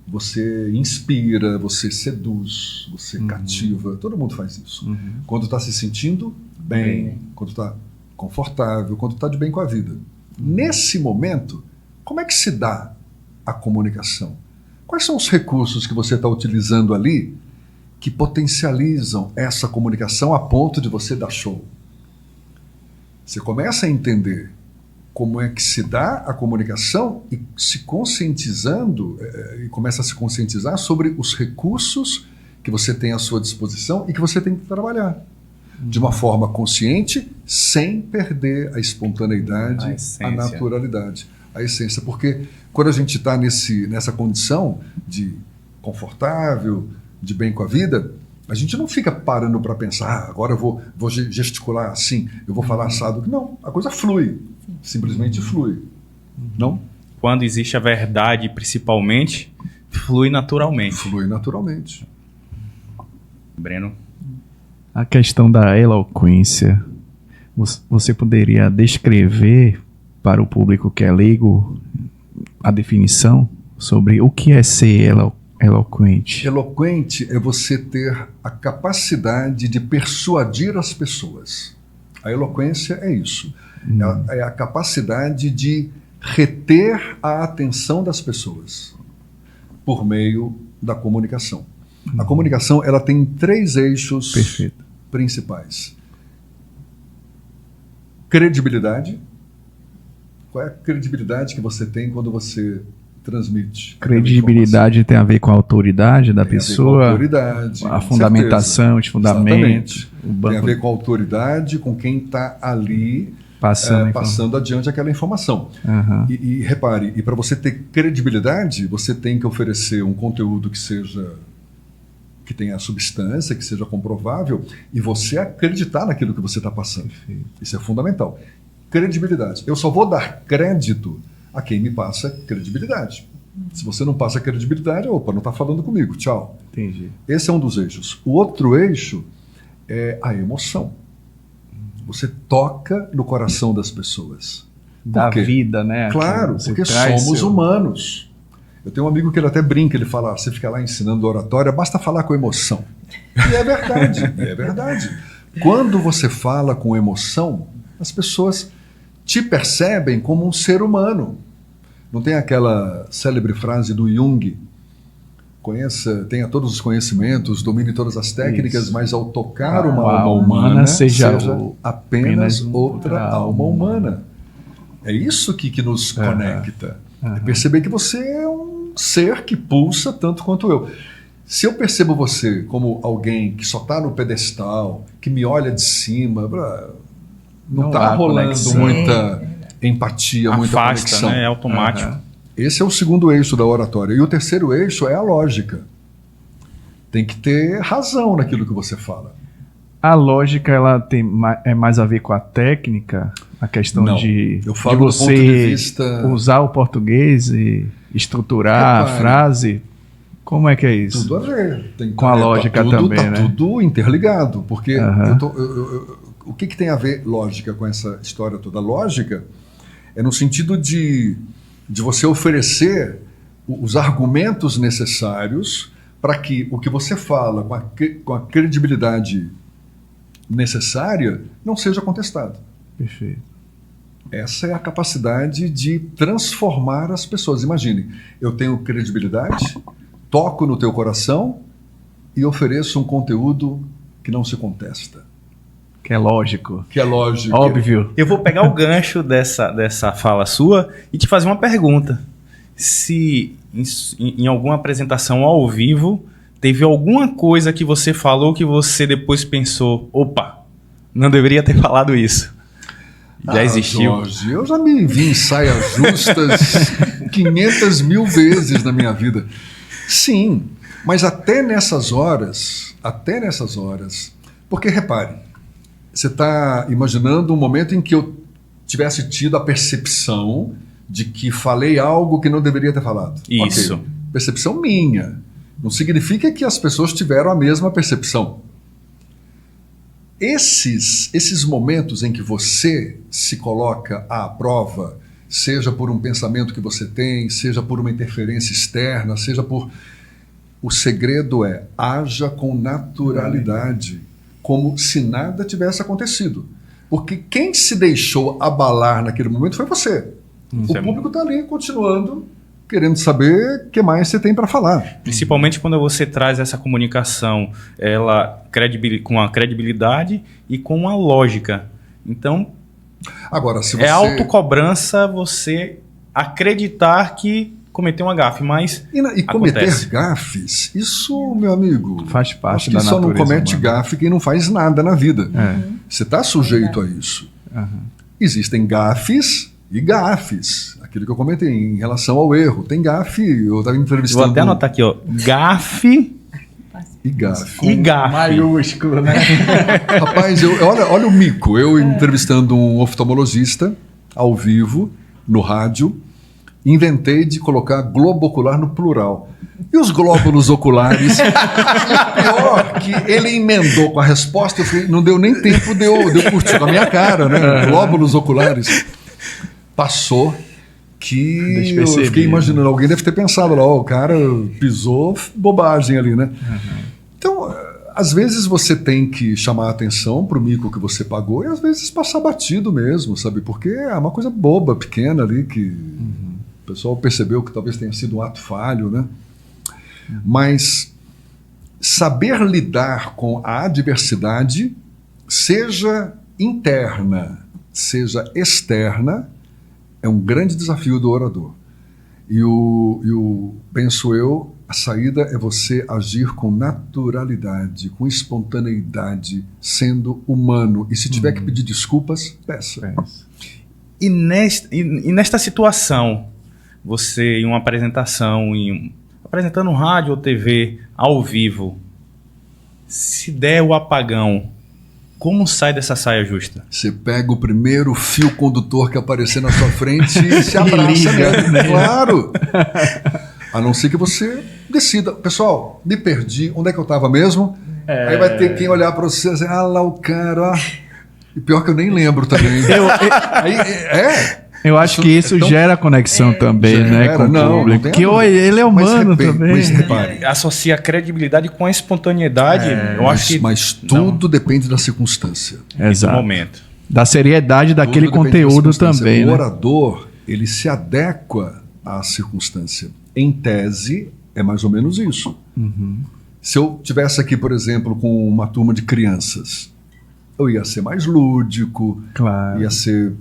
Você inspira, você seduz, você cativa, todo mundo faz isso. Quando está se sentindo bem, quando está confortável, quando está de bem com a vida. Nesse momento, como é que se dá a comunicação? Quais são os recursos que você está utilizando ali que potencializam essa comunicação a ponto de você dar show? Você começa a entender como é que se dá a comunicação e se conscientizando, e começa a se conscientizar sobre os recursos que você tem à sua disposição e que você tem que trabalhar de uma forma consciente, sem perder a espontaneidade, a naturalidade, a essência. Porque quando a gente está nessa condição de confortável, de bem com a vida, a gente não fica parando para pensar, agora eu vou gesticular assim, eu vou falar assado. Não, a coisa flui, simplesmente flui. Não? Quando existe a verdade, principalmente, flui naturalmente. Flui naturalmente. Breno? A questão da eloquência, você poderia descrever para o público que é leigo a definição sobre o que é ser eloquente? Eloquente é você ter a capacidade de persuadir as pessoas. A eloquência é isso. É a capacidade de reter a atenção das pessoas por meio da comunicação. A comunicação, ela tem 3 eixos principais. Credibilidade. Qual é a credibilidade que você tem quando você transmite? Credibilidade tem a ver com a autoridade da pessoa, a autoridade, a fundamentação, de fundamento. Tem a ver com a autoridade, com quem está ali passando adiante aquela informação. E repare, e para você ter credibilidade, você tem que oferecer um conteúdo que tenha substância, que seja comprovável, e você acreditar naquilo que você está passando. Isso é fundamental. Credibilidade. Eu só vou dar crédito a quem me passa credibilidade. Se você não passa credibilidade, opa, não está falando comigo, tchau. Entendi. Esse é um dos eixos. O outro eixo é a emoção. Você toca no coração das pessoas. Da vida, né? Claro, porque somos humanos. Eu tenho um amigo que ele até brinca, ele fala, você fica lá ensinando oratória, basta falar com emoção. E é verdade, é verdade. Quando você fala com emoção, as pessoas te percebem como um ser humano. Não tem aquela célebre frase do Jung, tenha todos os conhecimentos, domine todas as técnicas, mas ao tocar uma alma humana, seja apenas outra alma humana. É isso que nos conecta. É perceber que você é um ser que pulsa tanto quanto eu. Se eu percebo você como alguém que só está no pedestal, que me olha de cima, não está rolando muita empatia, muita conexão. Né? É automático. Esse é o segundo eixo da oratória. E o terceiro eixo é a lógica. tem que ter razão naquilo que você fala. A lógica, ela é mais a ver com a técnica, a questão Não, de eu falo do ponto você de vista- usar o português e estruturar Repare. a frase. Como é que é isso? Tudo a ver. Tem- Com a lógica tudo, também, tá né? tudo interligado. Porque Aham. o que tem a ver lógica com essa história toda? Lógica é no sentido de você oferecer os argumentos necessários para que o que você fala com a credibilidade necessária não seja contestado. Perfeito. Essa é a capacidade de transformar as pessoas. Imagine, eu tenho credibilidade, toco no teu coração e ofereço um conteúdo que não se contesta, Que é lógico. que é lógico. Óbvio. Eu vou pegar o gancho dessa fala sua e te fazer uma pergunta. Se em alguma apresentação ao vivo teve alguma coisa que você falou que você depois pensou, opa, não deveria ter falado isso. Já existiu. Jorge, eu já me vi em saias justas 500 mil vezes na minha vida. Sim, mas até nessas horas, porque repare, você está imaginando um momento em que eu tivesse tido a percepção de que falei algo que não deveria ter falado. Isso. Ok. Percepção minha. Não significa que as pessoas tiveram a mesma percepção. Esses momentos em que você se coloca à prova, seja por um pensamento que você tem, seja por uma interferência externa, seja por... O segredo é haja com naturalidade, como se nada tivesse acontecido. Porque quem se deixou abalar naquele momento foi você. O público está ali continuando, querendo saber o que mais você tem para falar. Principalmente quando você traz essa comunicação com a credibilidade e com a lógica. Então, Agora, se você... é autocobrança você acreditar que cometeu uma gafe, mas E cometer acontece. gafes, isso, meu amigo, Faz parte acho da que só não natureza comete humana. gafe quem não faz nada na vida. É. Você está sujeito a isso. Aham. Existem gafes e gafes. Aquilo que eu comentei em relação ao erro. Tem gafe, eu estava entrevistando... vou até anotar aqui, ó, gafe E gafe. e gafe. Maiúsculo, né? Rapaz, olha o mico. Eu entrevistando um oftalmologista ao vivo, no rádio, inventei de colocar globo ocular no plural. E os glóbulos oculares? E pior, que ele emendou com a resposta, eu falei, não deu nem tempo de eu curtir com a minha cara, né? Glóbulos oculares. Passou que eu Despercebido. fiquei imaginando, alguém deve ter pensado lá, ó, o cara pisou bobagem ali, né? Então, às vezes você tem que chamar a atenção para o mico que você pagou e às vezes passar batido mesmo, sabe? Porque é uma coisa boba, pequena ali, que o pessoal percebeu que talvez tenha sido um ato falho, né? Mas saber lidar com a adversidade, seja interna, seja externa, é um grande desafio do orador. E penso eu, a saída é você agir com naturalidade, com espontaneidade, sendo humano. E se tiver que pedir desculpas, peça. E nesta situação, você em uma apresentação, apresentando rádio ou TV ao vivo, se der o apagão, como sai dessa saia justa? Você pega o primeiro fio condutor que aparecer na sua frente e se abraça nele. Claro! A não ser que você decida. Pessoal, me perdi. Onde é que eu estava mesmo? Aí vai ter quem olhar para você e dizer, ah lá o cara, ó. E pior que eu nem lembro também. Eu acho que isso então, gera conexão também, né, com o público. tem Que dúvida. ele é humano Mas também. Mas repare, Associa a credibilidade com a espontaneidade. Eu acho que mas tudo depende da circunstância. no Exato. momento. Da seriedade daquele Tudo depende da conteúdo circunstância. também, O né? orador, ele se adequa à circunstância. Em tese, é mais ou menos isso. Se eu tivesse aqui, por exemplo, com uma turma de crianças, eu ia ser mais lúdico, Claro. ia ser...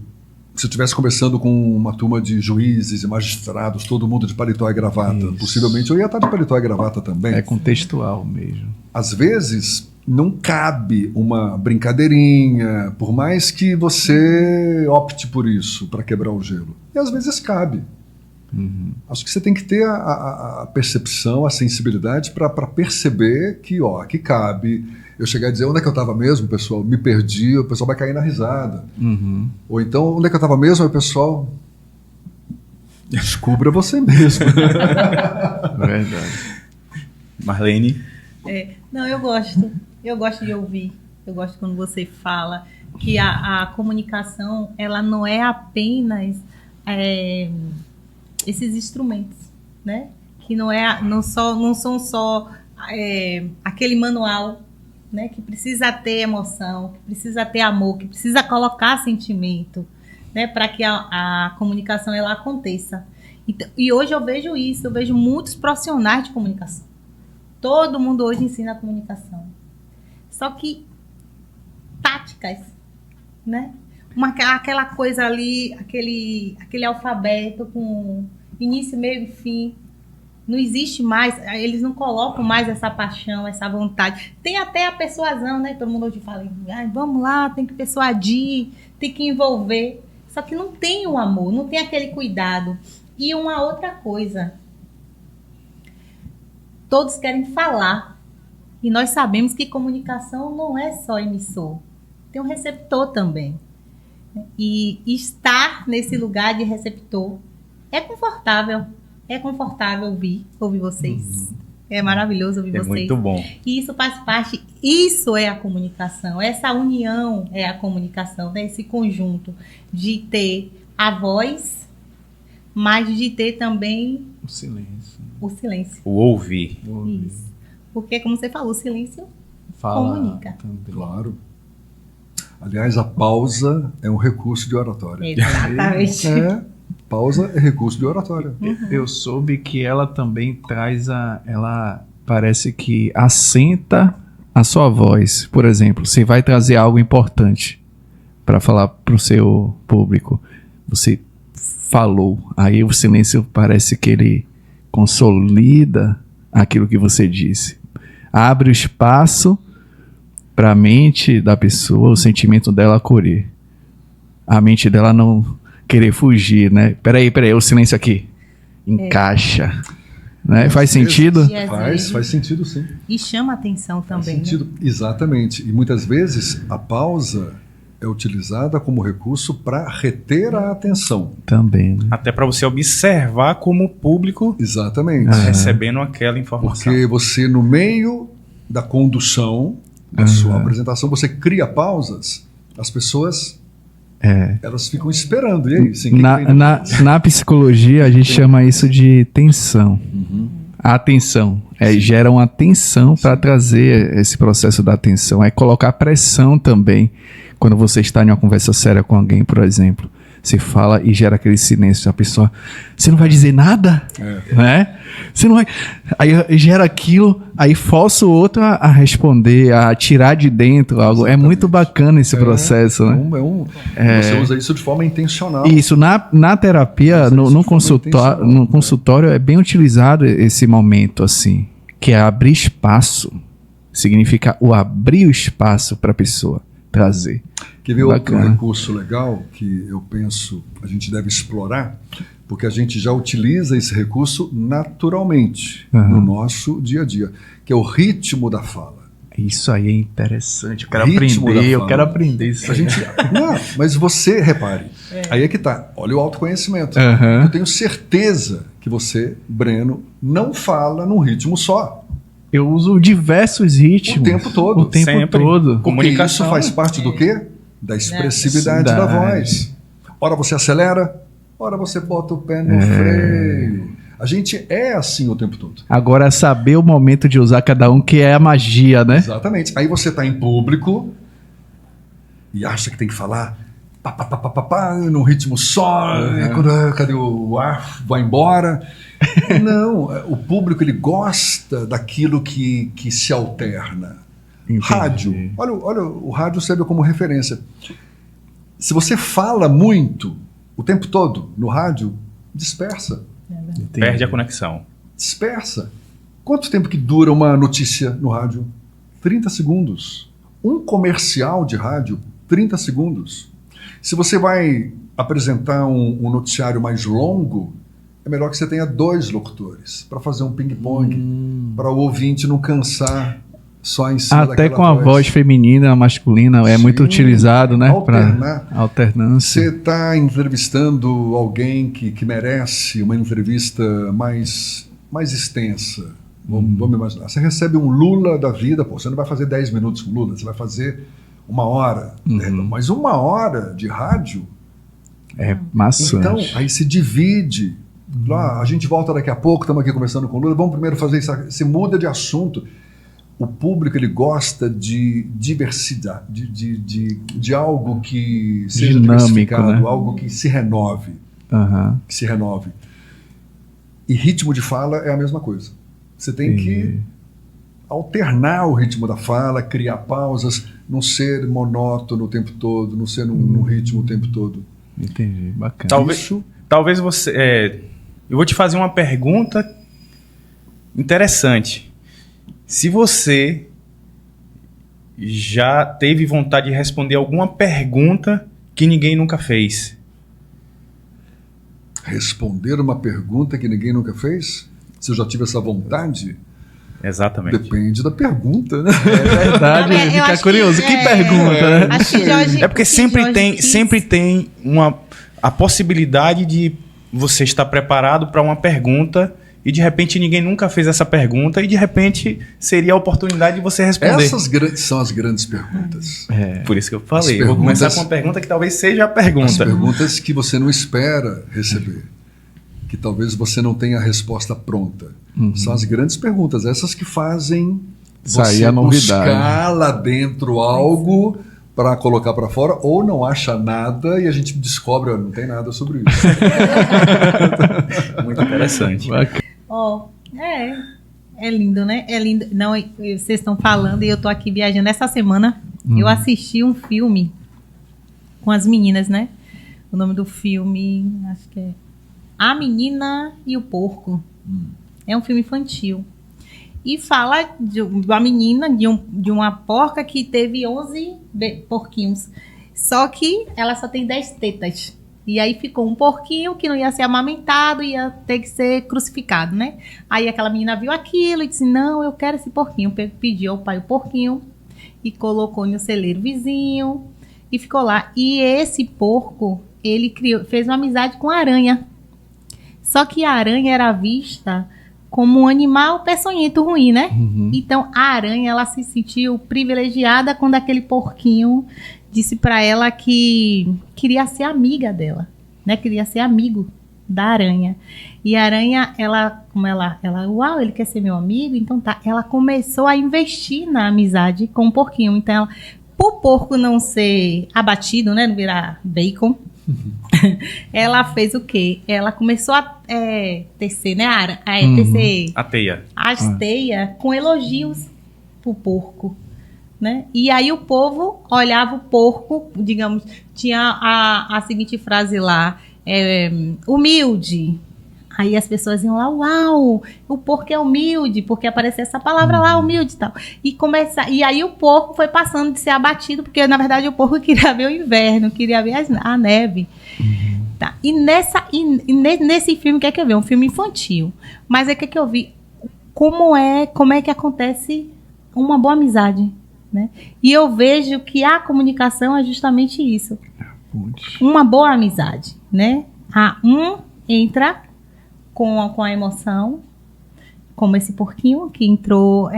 Se eu estivesse conversando com uma turma de juízes e magistrados, todo mundo de paletó e gravata, Isso. possivelmente eu ia estar de paletó e gravata também. É contextual mesmo. Às vezes, não cabe uma brincadeirinha, por mais que você opte por isso, para quebrar o gelo. E às vezes cabe. Acho que você tem que ter a percepção, a sensibilidade para perceber que, ó, aqui cabe eu chegar e dizer onde é que eu estava mesmo, pessoal, me perdi, o pessoal vai cair na risada. Ou então, onde é que eu estava mesmo, aí o pessoal, descubra você mesmo. Verdade. Marlene? Não, eu gosto de ouvir, eu gosto quando você fala que a comunicação, ela não é apenas esses instrumentos, né? Que não são só aquele manual, né? Que precisa ter emoção, que precisa ter amor, que precisa colocar sentimento, né? Para que a comunicação ela aconteça. Então, e hoje eu vejo isso, eu vejo muitos profissionais de comunicação. Todo mundo hoje ensina a comunicação. Só que táticas, né? Aquela coisa ali, aquele alfabeto com início, meio e fim. Não existe mais, eles não colocam mais essa paixão, essa vontade. Tem até a persuasão, né? Todo mundo hoje fala, vamos lá, tem que persuadir, tem que envolver. Só que não tem o amor, não tem aquele cuidado. E uma outra coisa, todos querem falar. E nós sabemos que comunicação não é só emissor, tem um receptor também. E estar nesse lugar de receptor é confortável ouvir vocês. É maravilhoso ouvir vocês. É muito bom. E isso faz parte, isso é a comunicação, essa união é a comunicação, né? Esse conjunto de ter a voz, mas de ter também O silêncio. o silêncio. O ouvir. Isso. Porque, como você falou, o silêncio Fala comunica. também. Claro. Aliás, a pausa é um recurso de oratória. Exatamente. Pausa é recurso de oratória. Eu soube que ela também traz ela parece que assenta a sua voz. Por exemplo, você vai trazer algo importante para falar para o seu público. Você falou, aí o silêncio parece que ele consolida aquilo que você disse. Abre o espaço para a mente da pessoa, o sentimento dela acolher. A mente dela não querer fugir, né? Peraí, o silêncio aqui. Encaixa. Né? Faz sentido? E às vezes- Faz sentido, sim. E chama atenção Faz também. sentido, exatamente. E muitas vezes a pausa é utilizada como recurso para reter a atenção. Também, né? Até para você observar como o público Exatamente. recebendo aquela informação. Porque você, no meio da condução da sua apresentação, você cria pausas, as pessoas elas ficam esperando. E aí? Assim, o que que vem depois? Na psicologia, a gente chama isso de tensão. A atenção. Gera uma tensão para trazer esse processo da atenção. É colocar pressão também. Quando você está em uma conversa séria com alguém, por exemplo, você fala e gera aquele silêncio. A pessoa, você não vai dizer nada? Né? Você não vai... Aí gera aquilo, aí força o outro a responder, a tirar de dentro algo. Exatamente. É muito bacana esse processo, né? Você usa isso de forma intencional. Isso, na terapia, no consultório é bem utilizado esse momento, assim, que é abrir espaço. Significa o abrir o espaço para a pessoa trazer. Quer ver outro Bacana. recurso legal que eu penso a gente deve explorar? Porque a gente já utiliza esse recurso naturalmente no nosso dia a dia, que é o ritmo da fala. Isso aí é interessante. Eu quero Ritmo da aprender, eu fala. quero aprender isso. A gente, não, mas você repare, aí é que tá. Olha o autoconhecimento. Aham. Eu tenho certeza que você, Breno, não fala num ritmo só. Eu uso diversos ritmos. O tempo todo. O tempo Sempre. todo. Porque Comunicação. isso faz parte do quê? Da expressividade da voz. Ora você acelera, ora você bota o pé no freio. A gente é assim o tempo todo. Agora, saber o momento de usar cada um, que é a magia, né? Exatamente. Aí você está em público e acha que tem que falar pá, pá, pá, pá, pá, pá, num ritmo só, e cadê o ar? Vai embora. Não, o público ele gosta daquilo que se alterna. Entendi. Rádio. Olha, o rádio serve como referência. Se você fala muito o tempo todo no rádio, dispersa. Perde a conexão. Dispersa. Quanto tempo que dura uma notícia no rádio? 30 segundos. Um comercial de rádio, 30 segundos. Se você vai apresentar um noticiário mais longo, é melhor que você tenha 2 locutores para fazer um ping-pong, para o ouvinte não cansar só em cima Até daquela com a voz feminina, masculina, é Sim, muito utilizado, né? alternar. Para alternância. Você está entrevistando alguém que merece uma entrevista mais extensa. Vamos imaginar. Você recebe um Lula da vida, pô, você não vai fazer 10 minutos com Lula, você vai fazer 1 hora. Mas 1 hora de rádio. É maçante. Então, aí se divide. A gente volta daqui a pouco, estamos aqui conversando com o Lula, vamos primeiro fazer isso. Você muda de assunto. O público, ele gosta de diversidade, de algo que seja dinâmico, diversificado, né? algo que se renove. Aham. Que se renove. E ritmo de fala é a mesma coisa. Você tem que alternar o ritmo da fala, criar pausas, não ser monótono o tempo todo, não ser num ritmo o tempo todo. Entendi, bacana. Talvez você... eu vou te fazer uma pergunta interessante. Se você já teve vontade de responder alguma pergunta que ninguém nunca fez. Responder uma pergunta que ninguém nunca fez? Se eu já tive essa vontade? Exatamente. Depende da pergunta, né? É verdade, Não, eu fica acho curioso. Que pergunta, né? Acho que Jorge, É porque Jorge sempre tem a possibilidade de você estar preparado para uma pergunta e de repente ninguém nunca fez essa pergunta e de repente seria a oportunidade de você responder. Essas são as grandes perguntas. Por isso que eu falei. As Eu vou começar perguntas- com uma pergunta que talvez seja a pergunta. As perguntas que você não espera receber, que talvez você não tenha a resposta pronta. São as grandes perguntas, essas que fazem Sair você a novidade. buscar lá dentro algo para colocar para fora, ou não acha nada e a gente descobre, olha, não tem nada sobre isso. Muito interessante. Bacana. É lindo, né? É lindo. Não, vocês estão falando e eu tô aqui viajando. Essa semana eu assisti um filme com as meninas, né? O nome do filme, acho que é A Menina e o Porco. É um filme infantil. E fala de uma menina, de uma porca que teve 11 porquinhos. Só que ela só tem 10 tetas. E aí ficou um porquinho que não ia ser amamentado, ia ter que ser crucificado, né? Aí aquela menina viu aquilo e disse, não, eu quero esse porquinho. Pediu ao pai o porquinho e colocou no celeiro vizinho e ficou lá. E esse porco, ele fez uma amizade com a aranha. Só que a aranha era vista como um animal peçonhento ruim, né? Então a aranha, ela se sentiu privilegiada quando aquele porquinho disse para ela que queria ser amiga dela, né? Queria ser amigo da aranha. E a aranha, uau, ele quer ser meu amigo? Então tá. Ela começou a investir na amizade com o porquinho. Então, pro porco não ser abatido, né? Não virar bacon. Ela fez o quê? Ela começou a tecer, né? Tecer A teia. as teias com elogios pro porco, né? E aí o povo olhava o porco, digamos, tinha a seguinte frase lá, humilde. Aí as pessoas iam lá, uau, o porco é humilde, porque aparecia essa palavra lá, humilde e tal. E aí o porco foi passando de ser abatido, porque na verdade o porco queria ver o inverno, queria ver a neve. Tá. E nesse filme, o que é que eu vi? Um filme infantil. Mas é que eu vi como é que acontece uma boa amizade, né? E eu vejo que a comunicação é justamente isso. Uma boa amizade, né? Entra com a emoção, como esse porquinho que entrou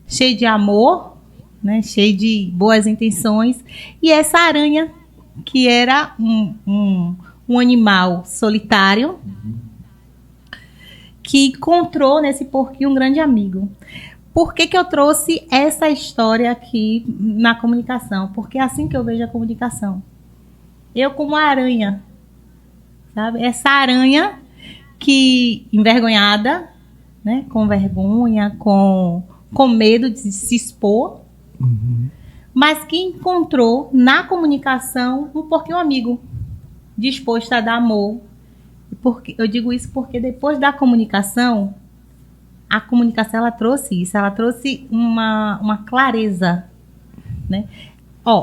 cheio de amor, né? Cheio de boas intenções, e essa aranha que era um animal solitário que encontrou nesse porquinho um grande amigo. Por que eu trouxe essa história aqui na comunicação? Porque é assim que eu vejo a comunicação. Eu como uma aranha, sabe? Essa aranha que, envergonhada, né? Com vergonha, com medo de se expor, mas que encontrou na comunicação um porquinho amigo, disposto a dar amor. Eu digo isso porque depois da comunicação, a comunicação ela trouxe isso, ela trouxe uma clareza, né?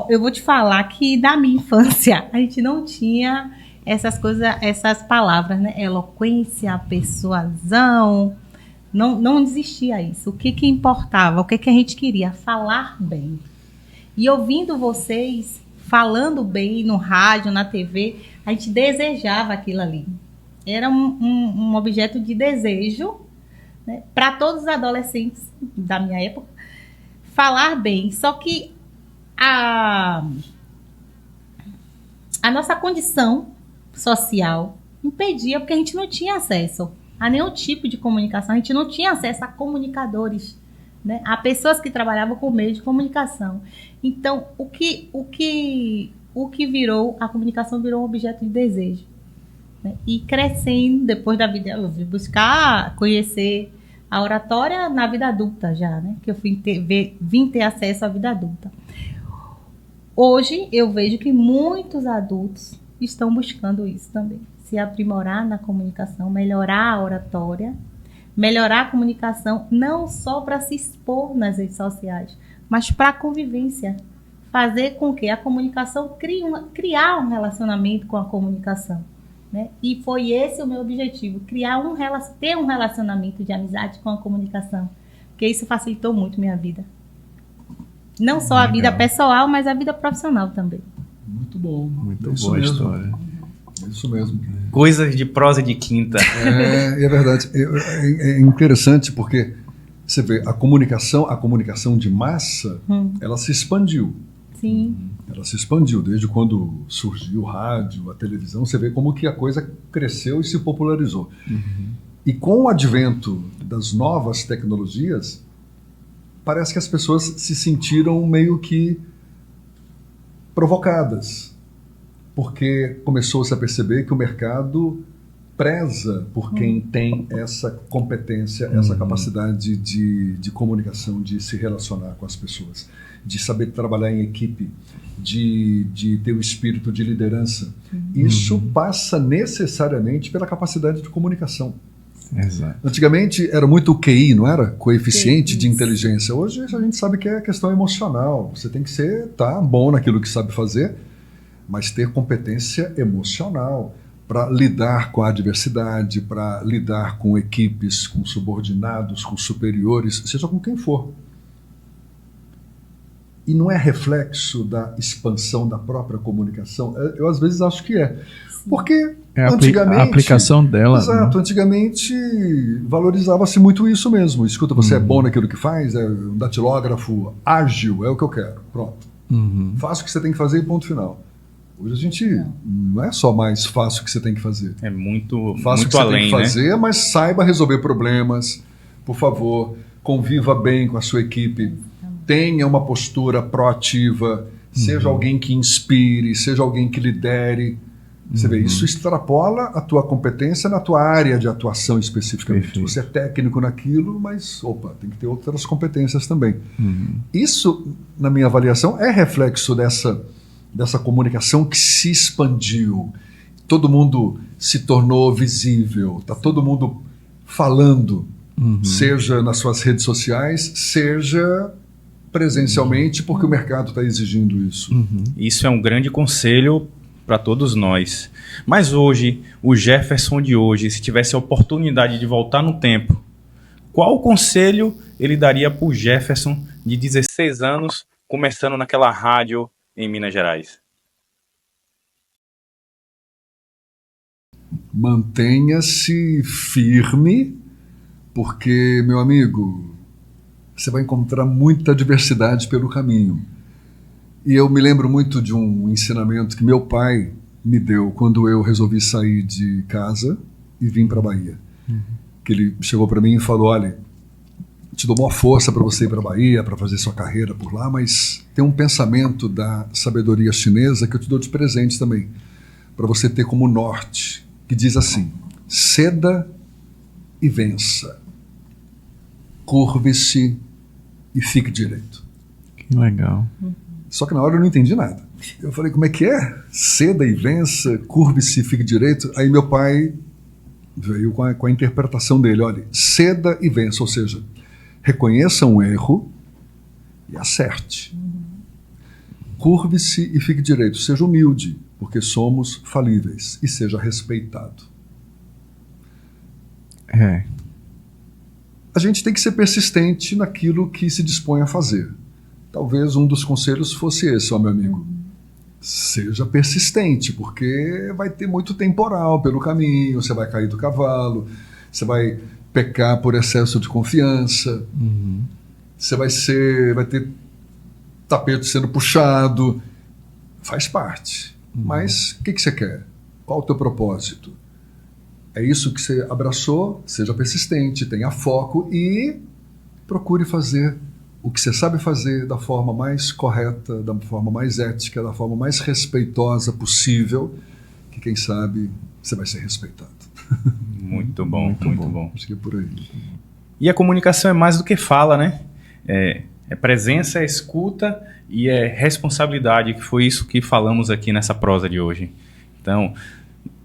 Eu vou te falar que na minha infância a gente não tinha essas coisas, essas palavras, né? Eloquência, persuasão. Não existia isso. O que importava? O que a gente queria? Falar bem. E ouvindo vocês falando bem no rádio, na TV, a gente desejava aquilo ali. Era um objeto de desejo, né, para todos os adolescentes da minha época, falar bem. Só que a nossa condição social impedia, porque a gente não tinha acesso a nenhum tipo de comunicação, a gente não tinha acesso a comunicadores, né, a pessoas que trabalhavam com meio de comunicação. Então, o que virou, a comunicação virou um objeto de desejo. Né? E crescendo, depois da vida, eu fui buscar conhecer a oratória na vida adulta já, né? Que eu vim ter acesso à vida adulta. Hoje, eu vejo que muitos adultos estão buscando isso também. Se aprimorar na comunicação, melhorar a oratória, melhorar a comunicação, não só para se expor nas redes sociais, mas para a convivência. Fazer com que a comunicação criar um relacionamento com a comunicação. Né? E foi esse o meu objetivo, ter um relacionamento de amizade com a comunicação. Porque isso facilitou muito minha vida. Não só a vida pessoal, mas a vida profissional também. Muito bom. Muito boa a história. Isso mesmo. Coisas de prosa de quinta. É verdade. É interessante porque você vê, a comunicação de massa, ela se expandiu. Sim. Ela se expandiu desde quando surgiu o rádio, a televisão. Você vê como que a coisa cresceu e se popularizou. E com o advento das novas tecnologias, parece que as pessoas se sentiram meio que provocadas, porque começou-se a perceber que o mercado preza por quem tem essa competência, essa capacidade de comunicação, de se relacionar com as pessoas, de saber trabalhar em equipe, de ter o espírito de liderança. Isso passa necessariamente pela capacidade de comunicação. Exato. Antigamente era muito o QI, não era? Coeficiente de inteligência. Hoje a gente sabe que é questão emocional. Você tem que tá bom naquilo que sabe fazer, mas ter competência emocional para lidar com a adversidade, para lidar com equipes, com subordinados, com superiores, seja com quem for. E não é reflexo da expansão da própria comunicação? Eu às vezes acho que é. Porque antigamente... A aplicação dela. Exato, antigamente valorizava-se muito isso mesmo. Escuta, você é bom naquilo que faz, é um datilógrafo ágil, é o que eu quero. Pronto. Faça o que você tem que fazer e ponto final. Hoje a gente não é só mais faça o que você tem que fazer. É muito, faça muito o que você além, tem que fazer, né? mas saiba resolver problemas. Por favor, conviva bem com a sua equipe. Tenha uma postura proativa. Seja alguém que inspire, seja alguém que lidere. Você vê, isso extrapola a tua competência na tua área de atuação especificamente. Perfeito. Você é técnico naquilo, mas, tem que ter outras competências também. Isso, na minha avaliação, é reflexo dessa comunicação que se expandiu. Todo mundo se tornou visível, está todo mundo falando, seja nas suas redes sociais, seja presencialmente, porque o mercado está exigindo isso. Isso é um grande conselho para todos nós. Mas hoje, o Jefferson de hoje, se tivesse a oportunidade de voltar no tempo, qual conselho ele daria para o Jefferson de 16 anos, começando naquela rádio em Minas Gerais? Mantenha-se firme, porque, meu amigo, você vai encontrar muita adversidade pelo caminho. E eu me lembro muito de um ensinamento que meu pai me deu quando eu resolvi sair de casa e vim para a Bahia. Que ele chegou para mim e falou, olha, te dou maior força para você ir para a Bahia, para fazer sua carreira por lá, mas tem um pensamento da sabedoria chinesa que eu te dou de presente também, para você ter como norte, que diz assim, ceda e vença, curve-se e fique direito. Que legal. Só que na hora eu não entendi nada. Eu falei, como é que é? Ceda e vença, curve-se e fique direito. Aí meu pai veio com a interpretação dele, olha, ceda e vença, ou seja, reconheça um erro e acerte. Curve-se e fique direito, seja humilde. porque somos falíveis, e seja respeitado. A gente tem que ser persistente naquilo que se dispõe a fazer. Talvez um dos conselhos fosse esse, ó, meu amigo. Seja persistente, porque vai ter muito temporal pelo caminho, você vai cair do cavalo, você vai pecar por excesso de confiança, você vai ter tapete sendo puxado, faz parte. Mas o que você quer? Qual o teu propósito? É isso que você abraçou? Seja persistente, tenha foco e procure fazer o que você sabe fazer da forma mais correta, da forma mais ética, da forma mais respeitosa possível, que quem sabe você vai ser respeitado. Muito bom, muito bom. Acho que é por aí. E a comunicação é mais do que fala, né? É presença, é escuta e é responsabilidade, que foi isso que falamos aqui nessa prosa de hoje. Então,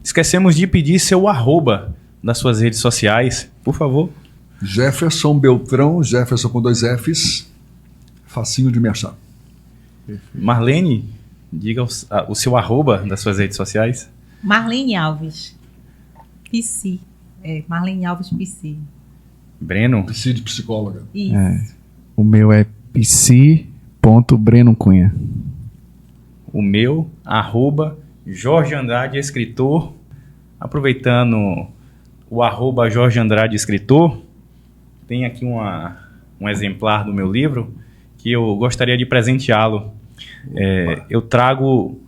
esquecemos de pedir seu @ das suas redes sociais, por favor. Jefferson Beltrão, Jefferson com 2 Fs, facinho de me achar. Marlene, diga o seu @ das suas redes sociais. Marlene Alves, PC. Marlene Alves PC. Breno. PC de psicóloga. Isso. O meu é pc.brenocunha. O meu, @Jorge Andrade Escritor. Aproveitando o @Jorge Andrade Escritor, tem aqui um exemplar do meu livro que eu gostaria de presenteá-lo. Eu trago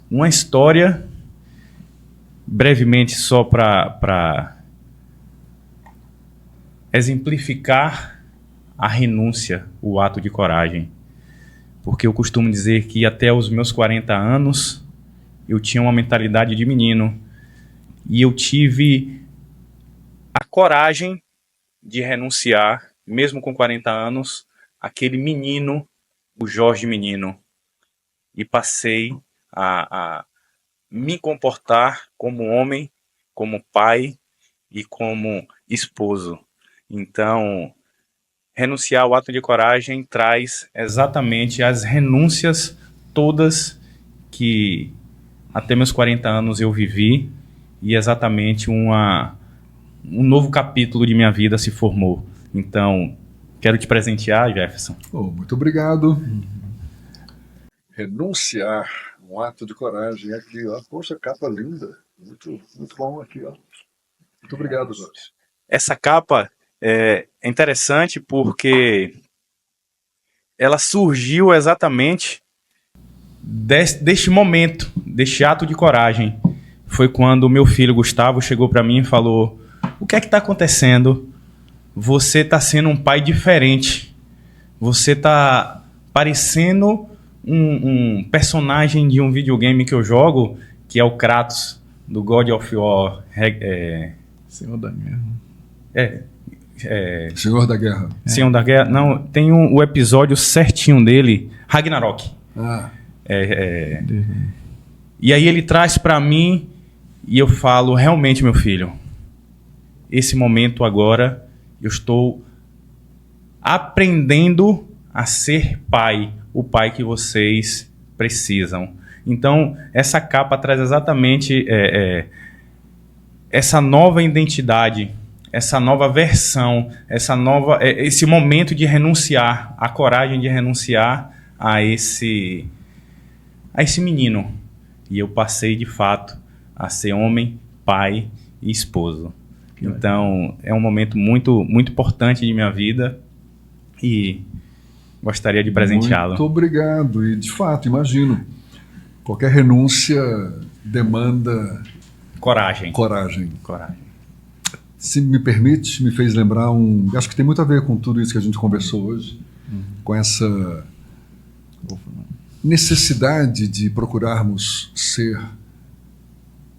uma história, brevemente, só para exemplificar a renúncia, o ato de coragem. Porque eu costumo dizer que até os meus 40 anos eu tinha uma mentalidade de menino e eu tive a coragem de renunciar, mesmo com 40 anos, aquele menino, o Jorge menino, e passei a me comportar como homem, como pai e como esposo. Então, renunciar ao ato de coragem traz exatamente as renúncias todas que até meus 40 anos eu vivi, e exatamente um novo capítulo de minha vida se formou. Então, quero te presentear, Jefferson. Muito obrigado. Renunciar, um ato de coragem aqui, ó. Poxa, capa linda. Muito, muito bom aqui, ó. Muito obrigado, Jorge. Essa capa é interessante porque ela surgiu exatamente deste momento, deste ato de coragem. Foi quando o meu filho Gustavo chegou para mim e falou: o que é que está acontecendo? Você está sendo um pai diferente. Você está parecendo um personagem de um videogame que eu jogo, que é o Kratos, do God of War. Senhor da Guerra. Senhor da Guerra. Senhor da Guerra. Não, tem o episódio certinho dele, Ragnarok. E aí ele traz para mim e eu falo: realmente, meu filho, esse momento agora eu estou aprendendo a ser pai, o pai que vocês precisam. Então, essa capa traz exatamente essa nova identidade, essa nova versão, esse momento de renunciar, a coragem de renunciar a esse menino. E eu passei, de fato, a ser homem, pai e esposo. Então, é um momento muito, muito importante de minha vida e gostaria de presenteá-lo. Muito obrigado. E, de fato, imagino, qualquer renúncia demanda coragem. Se me permite, me fez lembrar acho que tem muito a ver com tudo isso que a gente conversou hoje, com essa necessidade de procurarmos ser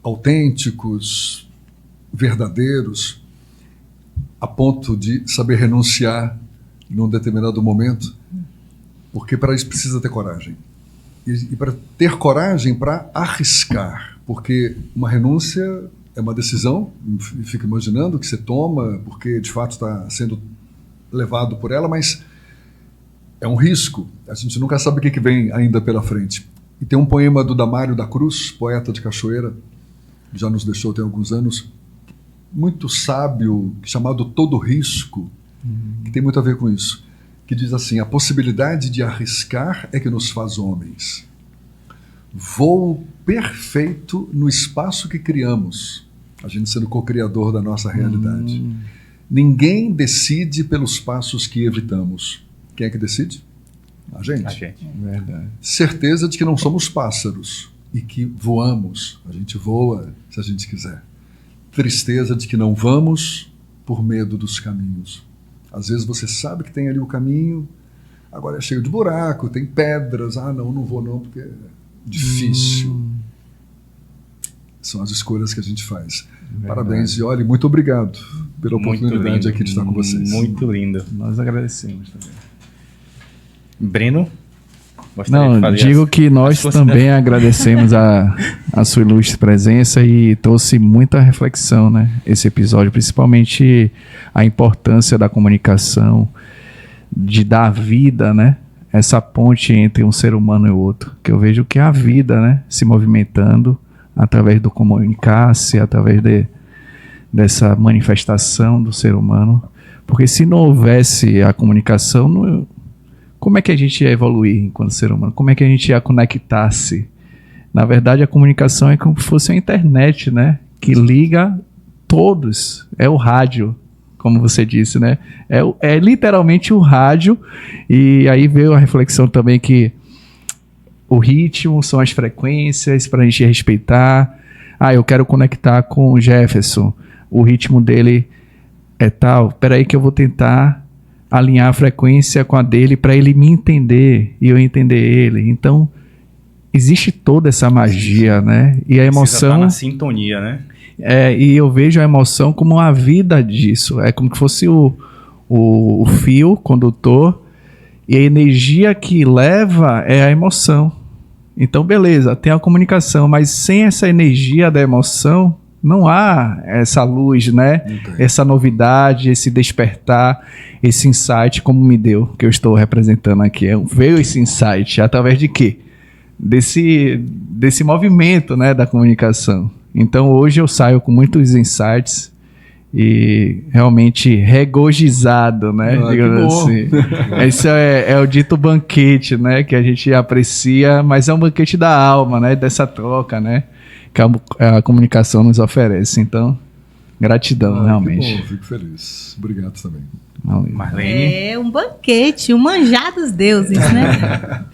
autênticos, verdadeiros, a ponto de saber renunciar num determinado momento, porque para isso precisa ter coragem. E para ter coragem para arriscar, porque uma renúncia é uma decisão, fica imaginando que você toma, porque de fato está sendo levado por ela, mas é um risco, a gente nunca sabe o que vem ainda pela frente. E tem um poema do Damário da Cruz, poeta de Cachoeira, que já nos deixou tem alguns anos, muito sábio, chamado Todo Risco, que tem muito a ver com isso, que diz assim: a possibilidade de arriscar é que nos faz homens. Voo perfeito no espaço que criamos, a gente sendo co-criador da nossa realidade. Ninguém decide pelos passos que evitamos. Quem é que decide? A gente. A gente. Verdade. Certeza de que não somos pássaros e que voamos. A gente voa se a gente quiser. Tristeza de que não vamos por medo dos caminhos. Às vezes você sabe que tem ali o caminho, agora é cheio de buraco, tem pedras. Ah, não vou não, porque é difícil. São as escolhas que a gente faz. Verdade. Parabéns e olhe, muito obrigado pela Muito oportunidade lindo. aqui de estar com vocês. Muito lindo. Nós agradecemos também. Breno, gostaria de Não, fazer digo que nós as também agradecemos a sua ilustre presença e trouxe muita reflexão, né? Esse episódio, principalmente a importância da comunicação, de dar vida, né? Essa ponte entre um ser humano e o outro, que eu vejo que é a vida, né? Se movimentando através do comunicar-se, através dessa manifestação do ser humano, porque se não houvesse a comunicação, como é que a gente ia evoluir enquanto ser humano? Como é que a gente ia conectar-se? Na verdade, a comunicação é como se fosse a internet, né? Que liga todos. É o rádio, como você disse, né? É literalmente o rádio. E aí veio a reflexão também que o ritmo são as frequências para a gente respeitar. Ah, eu quero conectar com o Jefferson. O ritmo dele é tal. Espera aí que eu vou tentar alinhar a frequência com a dele para ele me entender e eu entender ele. Então, existe toda essa magia, né? E a Precisa emoção... estar na sintonia, né? E eu vejo a emoção como a vida disso. É como que fosse o fio condutor e a energia que leva é a emoção. Então, beleza, tem a comunicação, mas sem essa energia da emoção, não há essa luz, né? Essa novidade, esse despertar, esse insight como me deu, que eu estou representando aqui. Veio esse insight através de quê? Desse movimento, né, da comunicação. Então, hoje eu saio com muitos insights e realmente regozijado, né? Digamos assim. Esse é o dito banquete, né? Que a gente aprecia, mas é um banquete da alma, né? Dessa troca, né? Que a comunicação nos oferece. Então, gratidão, realmente. Que bom, fico feliz. Obrigado também. Valeu. Marlene. É um banquete, um manjar dos deuses, né?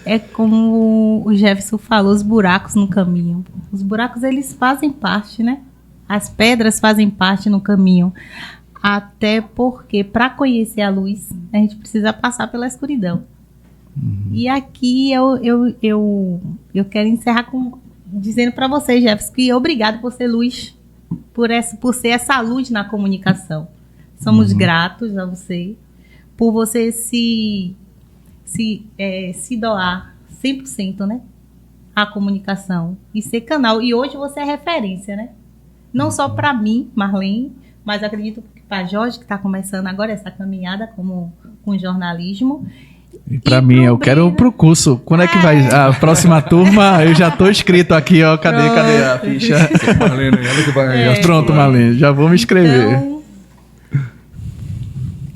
É como o Jefferson falou, os buracos no caminho. Os buracos, eles fazem parte, né? As pedras fazem parte no caminho. Até porque, para conhecer a luz, a gente precisa passar pela escuridão. E aqui eu quero encerrar dizendo para vocês, Jefferson, que obrigado por ser luz, por ser essa luz na comunicação. Somos gratos a você, por você se doar 100%, né? A comunicação e ser canal. E hoje você é referência, né? Não só para mim, Marlene, mas acredito que para Jorge, que está começando agora essa caminhada com jornalismo. E para mim, eu quero pro curso. Quando é que vai? A próxima turma, eu já tô inscrito aqui, ó. Cadê a ficha? Marlene, ela que vai... Pronto, Marlene, já vou me inscrever.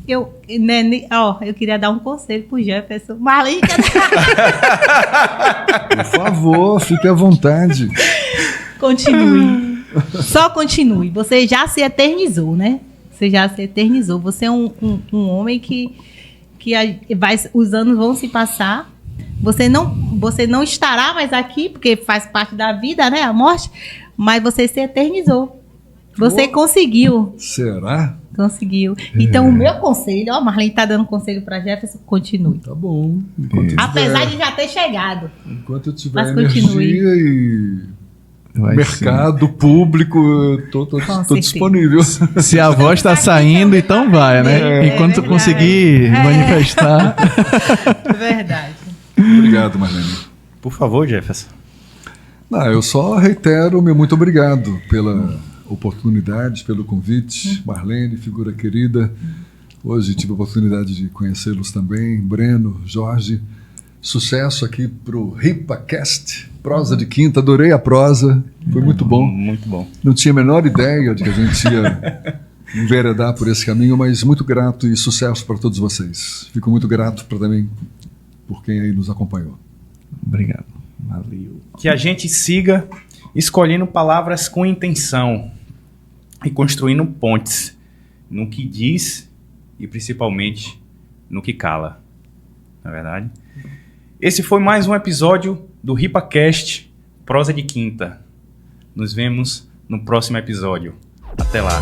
Então, eu queria dar um conselho pro Jefferson. Marlene, Por favor, fique à vontade. continue. Só continue. Você já se eternizou, né? Você já se eternizou. Você é um homem que os anos vão se passar. Você não estará mais aqui, porque faz parte da vida, né? A morte. Mas você se eternizou. Você conseguiu. Será? Conseguiu. Então, o meu conselho, Marlene tá dando conselho para Jefferson, continue. Tá bom. Apesar de já ter chegado. Enquanto eu tiver Mas energia continue. e Vai mercado público, eu tô certeza. disponível. Se a voz está saindo, então vai, né? Enquanto eu conseguir manifestar. Verdade. Obrigado, Marlene. Por favor, Jefferson. Eu só reitero meu muito obrigado pela oportunidade, pelo convite. Marlene, figura querida. Hoje tive a oportunidade de conhecê-los também. Breno, Jorge. Sucesso aqui pro RipaCast, prosa de quinta. Adorei a prosa, foi muito bom. Muito bom. Não tinha a menor ideia de que a gente ia enveredar por esse caminho, mas muito grato e sucesso para todos vocês. Fico muito grato também por quem aí nos acompanhou. Obrigado. Valeu. Que a gente siga escolhendo palavras com intenção e construindo pontes no que diz e principalmente no que cala. Não é verdade? Esse foi mais um episódio do RipaCast Prosa de Quinta. Nos vemos no próximo episódio. Até lá.